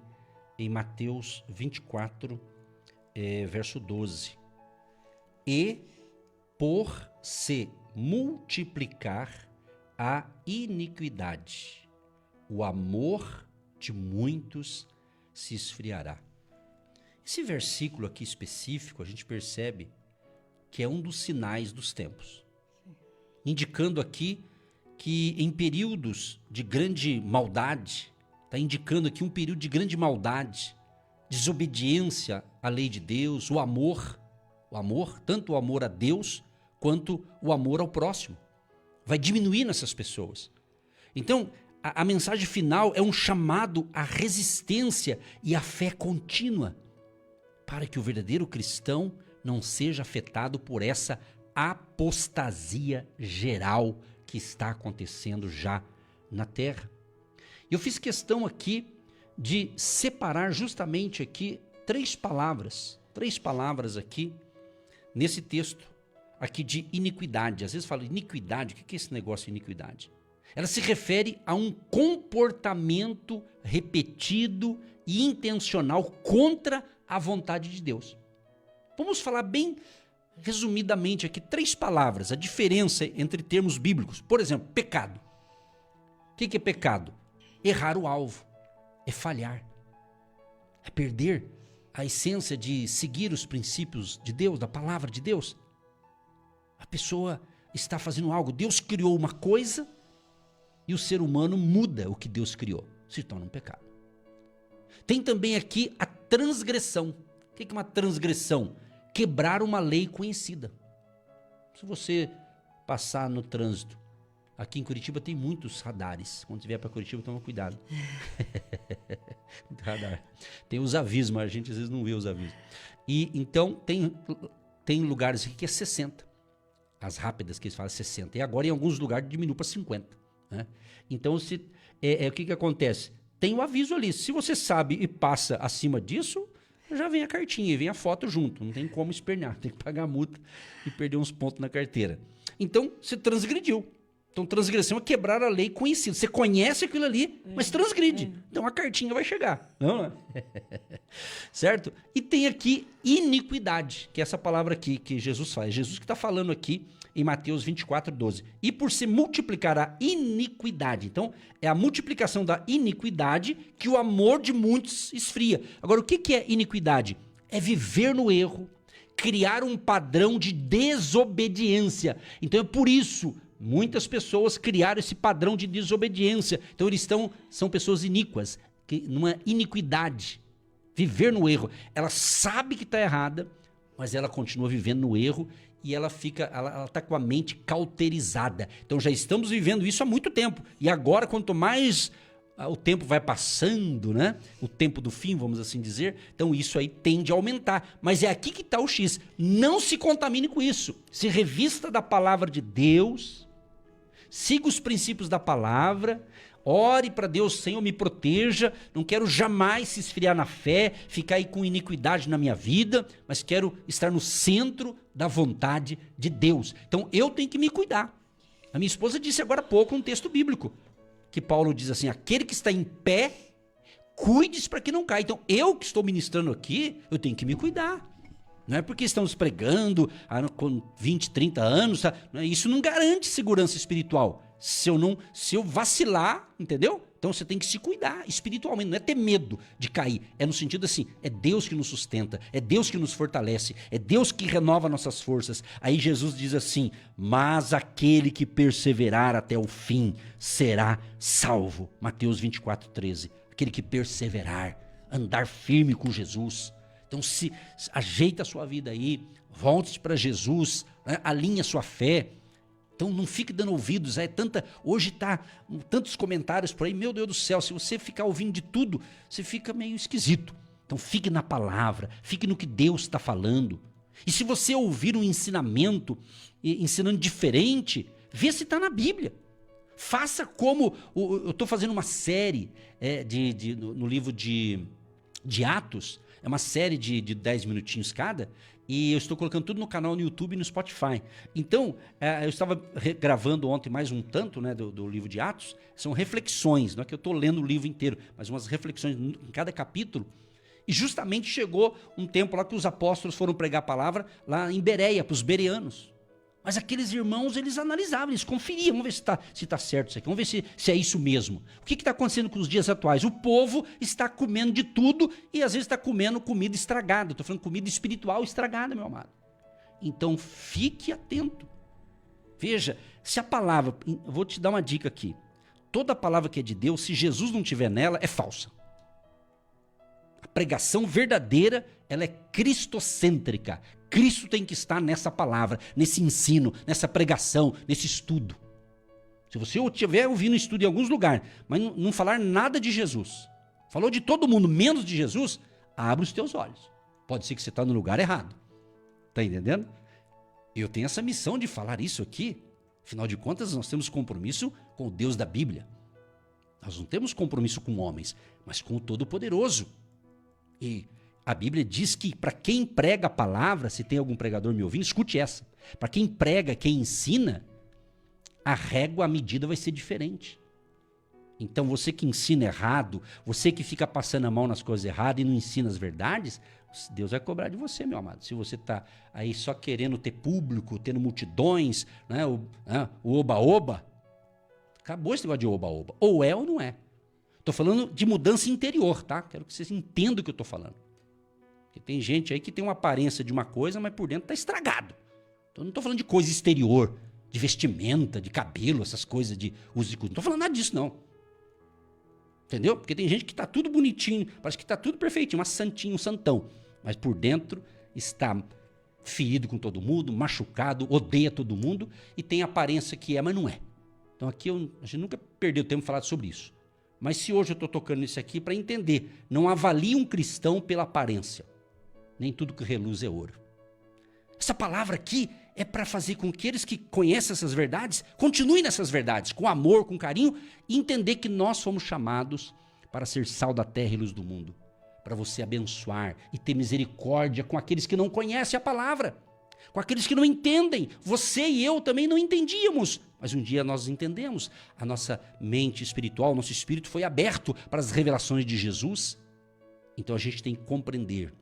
em Mateus 24, verso 12. E por se multiplicar a iniquidade, o amor de muitos se esfriará. Esse versículo aqui específico, a gente percebe que é um dos sinais dos tempos. Indicando aqui que em períodos de grande maldade, está indicando aqui um período de grande maldade, desobediência à lei de Deus, o amor, tanto o amor a Deus, quanto o amor ao próximo. Vai diminuir nessas pessoas. Então, a mensagem final é um chamado à resistência e à fé contínua, para que o verdadeiro cristão não seja afetado por essa apostasia geral que está acontecendo já na terra. Eu fiz questão aqui de separar justamente aqui três palavras aqui nesse texto aqui de iniquidade. Às vezes falo iniquidade, o que é esse negócio de iniquidade? Ela se refere a um comportamento repetido e intencional contra a vontade de Deus. Vamos falar bem resumidamente aqui três palavras, a diferença entre termos bíblicos. Por exemplo, pecado. O que é pecado? Errar o alvo, é falhar, é perder a essência de seguir os princípios de Deus, da palavra de Deus. A pessoa está fazendo algo, Deus criou uma coisa e o ser humano muda o que Deus criou, se torna um pecado. Tem também aqui a transgressão. O que é uma transgressão? Quebrar uma lei conhecida. Se você passar no trânsito, aqui em Curitiba tem muitos radares. Quando você vier para Curitiba, toma cuidado. Radar. Tem os avisos, mas a gente às vezes não vê os avisos. E então tem lugares aqui que é 60. As rápidas que eles falam 60. E agora em alguns lugares diminui para 50. Né? Então o que acontece? Tem o aviso ali. Se você sabe e passa acima disso, já vem a cartinha e vem a foto junto. Não tem como espernear. Tem que pagar a multa e perder uns pontos na carteira. Então você transgrediu. Então, transgressão é quebrar a lei conhecida. Você conhece aquilo ali, mas transgride. Então, a cartinha vai chegar. Não é? Certo? E tem aqui iniquidade, que é essa palavra aqui que Jesus fala. É Jesus que está falando aqui em Mateus 24:12. E por se multiplicar a iniquidade. Então, é a multiplicação da iniquidade que o amor de muitos esfria. Agora, o que é iniquidade? É viver no erro, criar um padrão de desobediência. Então, é por isso muitas pessoas criaram esse padrão de desobediência. Então eles são pessoas iníquas, numa iniquidade. Viver no erro. Ela sabe que está errada, mas ela continua vivendo no erro e ela está com a mente cauterizada. Então já estamos vivendo isso há muito tempo. E agora, quanto mais o tempo vai passando, né? O tempo do fim, vamos assim dizer, então isso aí tende a aumentar. Mas é aqui que está o X. Não se contamine com isso. Se revista da palavra de Deus, siga os princípios da palavra, ore para Deus, Senhor, me proteja, não quero jamais se esfriar na fé, ficar aí com iniquidade na minha vida, mas quero estar no centro da vontade de Deus. Então eu tenho que me cuidar. A minha esposa disse agora há pouco um texto bíblico, que Paulo diz assim, aquele que está em pé, cuide-se para que não caia. Então eu que estou ministrando aqui, eu tenho que me cuidar. Não é porque estamos pregando com 20, 30 anos, tá? Isso não garante segurança espiritual. Se eu vacilar, entendeu? Então você tem que se cuidar espiritualmente, não é ter medo de cair. É no sentido assim, é Deus que nos sustenta, é Deus que nos fortalece, é Deus que renova nossas forças. Aí Jesus diz assim, mas aquele que perseverar até o fim será salvo. Mateus 24:13. Aquele que perseverar, andar firme com Jesus. Então se ajeita a sua vida aí, volte para Jesus, né? Alinhe a sua fé. Então não fique dando ouvidos, hoje tá tantos comentários por aí, meu Deus do céu, se você ficar ouvindo de tudo, você fica meio esquisito. Então fique na palavra, fique no que Deus está falando. E se você ouvir um ensinamento, ensinando diferente, vê se está na Bíblia. Faça como, eu estou fazendo uma série no livro de Atos, é uma série de 10 minutinhos cada, e eu estou colocando tudo no canal no YouTube e no Spotify. Então, eu estava gravando ontem mais um tanto, né, do livro de Atos, são reflexões, não é que eu estou lendo o livro inteiro, mas umas reflexões em cada capítulo, e justamente chegou um tempo lá que os apóstolos foram pregar a palavra lá em Bereia, para os bereanos. Mas aqueles irmãos, eles analisavam, eles conferiam, vamos ver se está certo isso aqui, vamos ver se é isso mesmo. O que está acontecendo com os dias atuais? O povo está comendo de tudo e às vezes está comendo comida estragada. Estou falando comida espiritual estragada, meu amado. Então fique atento. Veja, se a palavra, vou te dar uma dica aqui. Toda palavra que é de Deus, se Jesus não estiver nela, é falsa. A pregação verdadeira, ela é cristocêntrica. Cristo tem que estar nessa palavra, nesse ensino, nessa pregação, nesse estudo. Se você estiver ouvindo estudo em alguns lugares, mas não falar nada de Jesus, falou de todo mundo, menos de Jesus, abre os teus olhos. Pode ser que você está no lugar errado. Está entendendo? Eu tenho essa missão de falar isso aqui. Afinal de contas, nós temos compromisso com o Deus da Bíblia. Nós não temos compromisso com homens, mas com o Todo-Poderoso. E a Bíblia diz que para quem prega a palavra, se tem algum pregador me ouvindo, escute essa. Para quem prega, quem ensina, a régua, a medida vai ser diferente. Então você que ensina errado, você que fica passando a mão nas coisas erradas e não ensina as verdades, Deus vai cobrar de você, meu amado. Se você está aí só querendo ter público, tendo multidões, né, o oba-oba, acabou esse negócio de oba-oba. Ou é ou não é. Estou falando de mudança interior, tá? Quero que vocês entendam o que eu estou falando. Porque tem gente aí que tem uma aparência de uma coisa, mas por dentro está estragado. Então não estou falando de coisa exterior, de vestimenta, de cabelo, essas coisas de uso de coisa. Não estou falando nada disso, não. Entendeu? Porque tem gente que está tudo bonitinho, parece que está tudo perfeitinho, uma santinha, um santão. Mas por dentro está ferido com todo mundo, machucado, odeia todo mundo e tem a aparência que é, mas não é. Então aqui a gente nunca perdeu tempo de falar sobre isso. Mas se hoje eu estou tocando nisso aqui para entender, não avalie um cristão pela aparência. Nem tudo que reluz é ouro. Essa palavra aqui é para fazer com que aqueles que conhecem essas verdades continuem nessas verdades, com amor, com carinho, e entender que nós fomos chamados para ser sal da terra e luz do mundo, para você abençoar e ter misericórdia com aqueles que não conhecem a palavra, com aqueles que não entendem. Você e eu também não entendíamos, mas um dia nós entendemos. A nossa mente espiritual, nosso espírito foi aberto para as revelações de Jesus. Então a gente tem que compreender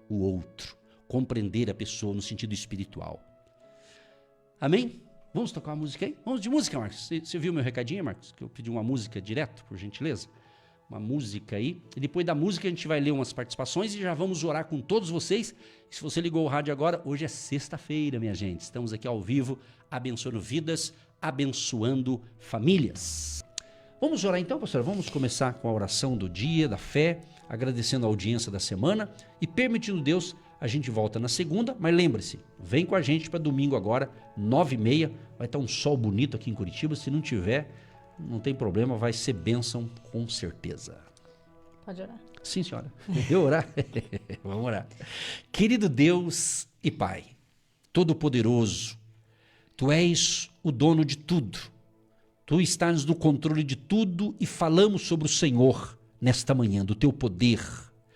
o outro, compreender a pessoa no sentido espiritual. Amém? Vamos tocar uma música aí? Vamos de música, Marcos. Você viu meu recadinho, Marcos? Que eu pedi uma música direto, por gentileza? Uma música aí. E depois da música a gente vai ler umas participações e já vamos orar com todos vocês. Se você ligou o rádio agora, hoje é sexta-feira, minha gente. Estamos aqui ao vivo, abençoando vidas, abençoando famílias. Vamos orar então, pastor? Vamos começar com a oração do dia, da fé, agradecendo a audiência da semana e permitindo Deus, a gente volta na segunda, mas lembre-se, vem com a gente para domingo agora, 9h30, vai estar um sol bonito aqui em Curitiba, se não tiver, não tem problema, vai ser bênção com certeza. Pode orar. Sim, senhora. Eu orar? Vamos orar. Querido Deus e Pai, Todo-Poderoso, Tu és o dono de tudo, Tu estás no controle de tudo e falamos sobre o Senhor nesta manhã, do Teu poder,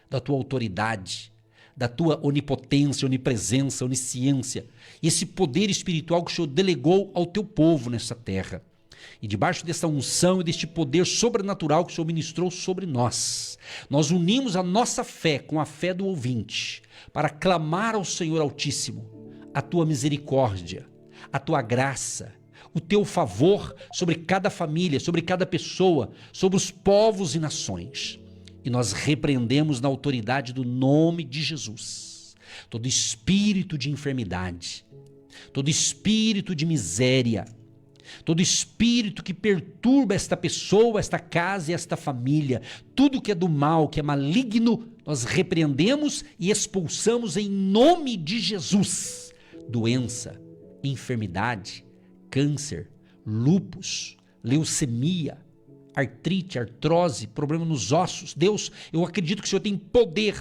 da Tua autoridade, da Tua onipotência, onipresença, onisciência, e esse poder espiritual que o Senhor delegou ao Teu povo nessa terra. E debaixo dessa unção e deste poder sobrenatural que o Senhor ministrou sobre nós, nós unimos a nossa fé com a fé do ouvinte para clamar ao Senhor Altíssimo a Tua misericórdia, a Tua graça, o Teu favor sobre cada família, sobre cada pessoa, sobre os povos e nações. E nós repreendemos na autoridade do nome de Jesus todo espírito de enfermidade, todo espírito de miséria, todo espírito que perturba esta pessoa, esta casa e esta família, tudo que é do mal, que é maligno, nós repreendemos e expulsamos em nome de Jesus. Doença, enfermidade, câncer, lúpus, leucemia, artrite, artrose, problema nos ossos. Deus, eu acredito que o Senhor tem poder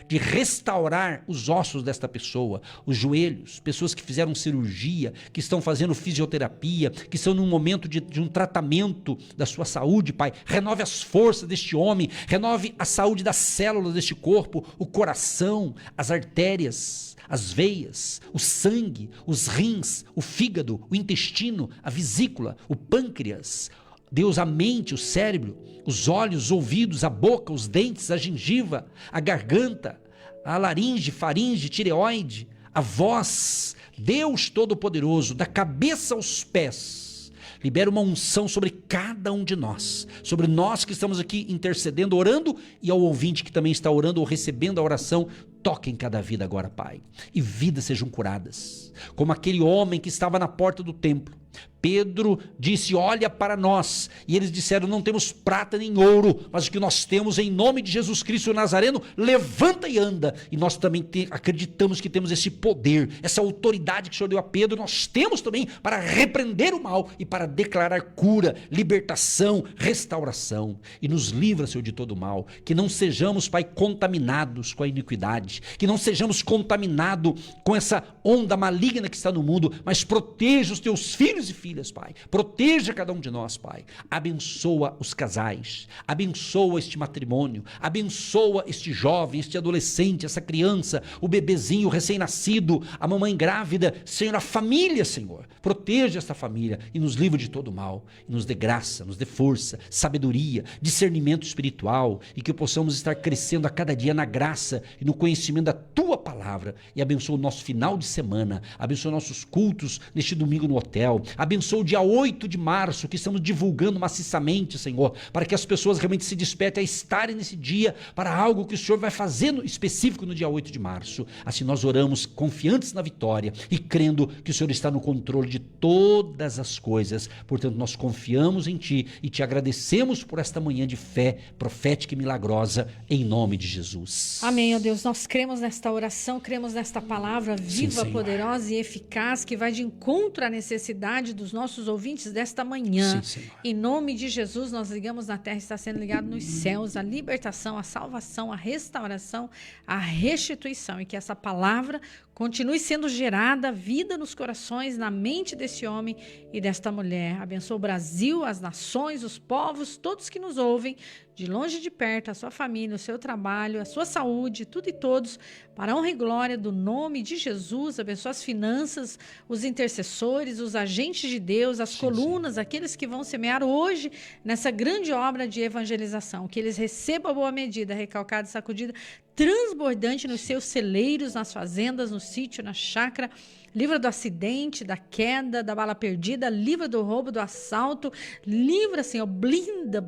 de restaurar os ossos desta pessoa, os joelhos, pessoas que fizeram cirurgia, que estão fazendo fisioterapia, que estão num momento de um tratamento da sua saúde, Pai. Renove as forças deste homem, renove a saúde das células deste corpo, o coração, as artérias, as veias, o sangue, os rins, o fígado, o intestino, a vesícula, o pâncreas, Deus, a mente, o cérebro, os olhos, os ouvidos, a boca, os dentes, a gengiva, a garganta, a laringe, faringe, tireoide, a voz. Deus Todo-Poderoso, da cabeça aos pés, libera uma unção sobre cada um de nós, sobre nós que estamos aqui intercedendo, orando, e ao ouvinte que também está orando ou recebendo a oração. Toque em cada vida agora, Pai, e vidas sejam curadas, como aquele homem que estava na porta do templo, Pedro disse, olha para nós, e eles disseram, não temos prata nem ouro, mas o que nós temos em nome de Jesus Cristo Nazareno, levanta e anda. E nós também acreditamos que temos esse poder, essa autoridade que o Senhor deu a Pedro, nós temos também para repreender o mal e para declarar cura, libertação, restauração. E nos livra, Senhor, de todo o mal, que não sejamos, Pai, contaminados com a iniquidade, que não sejamos contaminados com essa onda maligna que está no mundo, mas proteja os teus filhos e filhas, Pai. Proteja cada um de nós, Pai. Abençoa os casais, abençoa este matrimônio, abençoa este jovem, este adolescente, essa criança, o bebezinho recém-nascido, a mamãe grávida, Senhor, a família, Senhor. Proteja esta família e nos livre de todo mal, e nos dê graça, nos dê força, sabedoria, discernimento espiritual, e que possamos estar crescendo a cada dia na graça e no conhecimento da Tua Palavra. E abençoa o nosso final de semana, abençoa nossos cultos neste domingo no hotel, abençoa o dia 8 de março, que estamos divulgando maciçamente, Senhor, para que as pessoas realmente se despertem a estarem nesse dia para algo que o Senhor vai fazer específico no dia 8 de março. Assim nós oramos confiantes na vitória e crendo que o Senhor está no controle de todas as coisas. Portanto, nós confiamos em Ti e Te agradecemos por esta manhã de fé profética e milagrosa, em nome de Jesus. Amém, ó Deus. Nós cremos nesta oração, cremos nesta palavra viva, Sim, poderosa e eficaz, que vai de encontro à necessidade dos nossos ouvintes desta manhã. Sim, Senhor. Em nome de Jesus, nós ligamos na terra, está sendo ligado nos céus, a libertação, a salvação, a restauração, a restituição, e que essa palavra continue sendo gerada vida nos corações, na mente desse homem e desta mulher. Abençoa o Brasil, as nações, os povos, todos que nos ouvem, de longe e de perto, a sua família, o seu trabalho, a sua saúde, tudo e todos, para a honra e glória do nome de Jesus. Abençoa as finanças, os intercessores, os agentes de Deus, as colunas, aqueles que vão semear hoje nessa grande obra de evangelização. Que eles recebam a boa medida, recalcada e sacudida, transbordante nos seus celeiros, nas fazendas, no sítio, na chácara. Livra do acidente, da queda, da bala perdida, livra do roubo, do assalto, livra, Senhor, blinda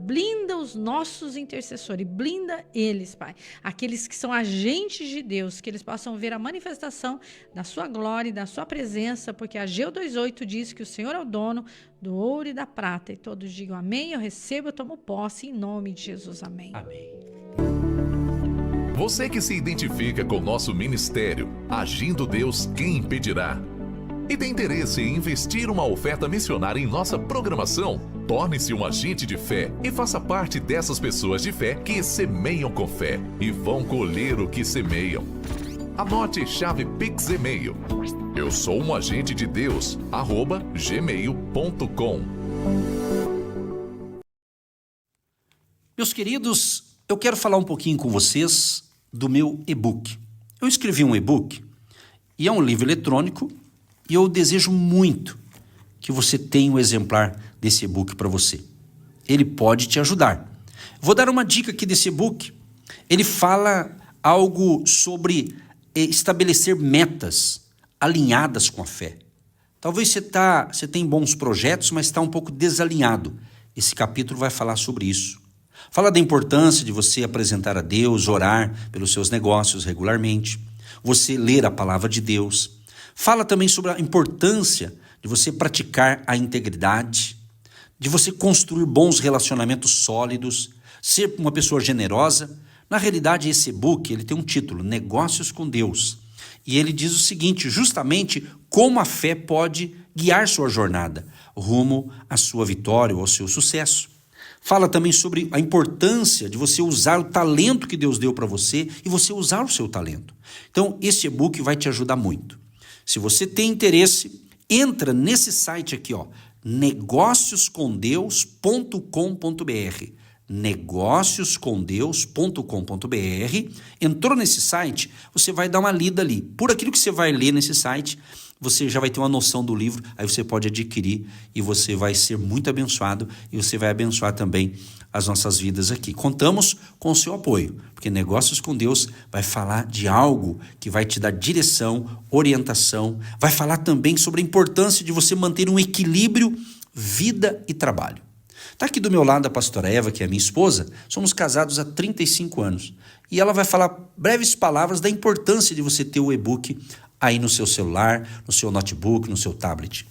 os nossos intercessores, blinda eles, Pai, aqueles que são agentes de Deus, que eles possam ver a manifestação da sua glória e da sua presença, porque Ageu 2:8 diz que o Senhor é o dono do ouro e da prata, e todos digam amém, eu recebo, eu tomo posse, em nome de Jesus, amém. Amém. Você que se identifica com nosso ministério, Agindo Deus, quem impedirá? E tem interesse em investir uma oferta missionária em nossa programação? Torne-se um agente de fé e faça parte dessas pessoas de fé que semeiam com fé e vão colher o que semeiam. Anote chave Pix e-mail. Eu sou um agente de Deus, @gmail.com. Meus queridos, eu quero falar um pouquinho com vocês do meu e-book. Eu escrevi um e-book e é um livro eletrônico e eu desejo muito que você tenha um exemplar desse e-book para você. Ele pode te ajudar. Vou dar uma dica aqui desse e-book. Ele fala algo sobre estabelecer metas alinhadas com a fé. Talvez você tenha bons projetos, mas está um pouco desalinhado. Esse capítulo vai falar sobre isso. Fala da importância de você apresentar a Deus, orar pelos seus negócios regularmente, você ler a palavra de Deus. Fala também sobre a importância de você praticar a integridade, de você construir bons relacionamentos sólidos, ser uma pessoa generosa. Na realidade, esse e-book ele tem um título, Negócios com Deus. E ele diz o seguinte, justamente como a fé pode guiar sua jornada rumo à sua vitória ou ao seu sucesso. Fala também sobre a importância de você usar o talento que Deus deu para você e você usar o seu talento. Então, esse e-book vai te ajudar muito. Se você tem interesse, entra nesse site aqui, ó, negócioscomdeus.com.br. negócioscomdeus.com.br. Entrou nesse site, você vai dar uma lida ali. Por aquilo que você vai ler nesse site, você já vai ter uma noção do livro, aí você pode adquirir e você vai ser muito abençoado e você vai abençoar também as nossas vidas aqui. Contamos com o seu apoio, porque Negócios com Deus vai falar de algo que vai te dar direção, orientação, vai falar também sobre a importância de você manter um equilíbrio vida e trabalho. Está aqui do meu lado a pastora Eva, que é minha esposa, somos casados há 35 anos e ela vai falar breves palavras da importância de você ter o e-book aí no seu celular, no seu notebook, no seu tablet.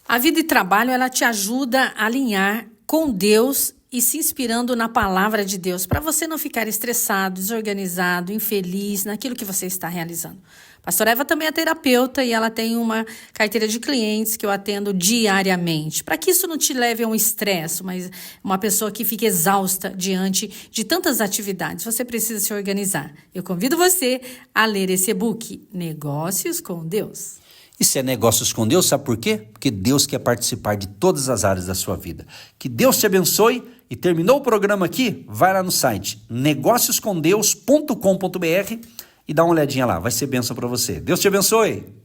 A vida e trabalho, ela te ajuda a alinhar com Deus e se inspirando na palavra de Deus, para você não ficar estressado, desorganizado, infeliz naquilo que você está realizando. Pastor Eva também é terapeuta e ela tem uma carteira de clientes que eu atendo diariamente. Para que isso não te leve a um estresse, mas uma pessoa que fica exausta diante de tantas atividades, você precisa se organizar. Eu convido você a ler esse e-book, Negócios com Deus. Isso é Negócios com Deus, sabe por quê? Porque Deus quer participar de todas as áreas da sua vida. Que Deus te abençoe e terminou o programa aqui, vai lá no site negócioscomdeus.com.br e dá uma olhadinha lá, vai ser bênção para você. Deus te abençoe!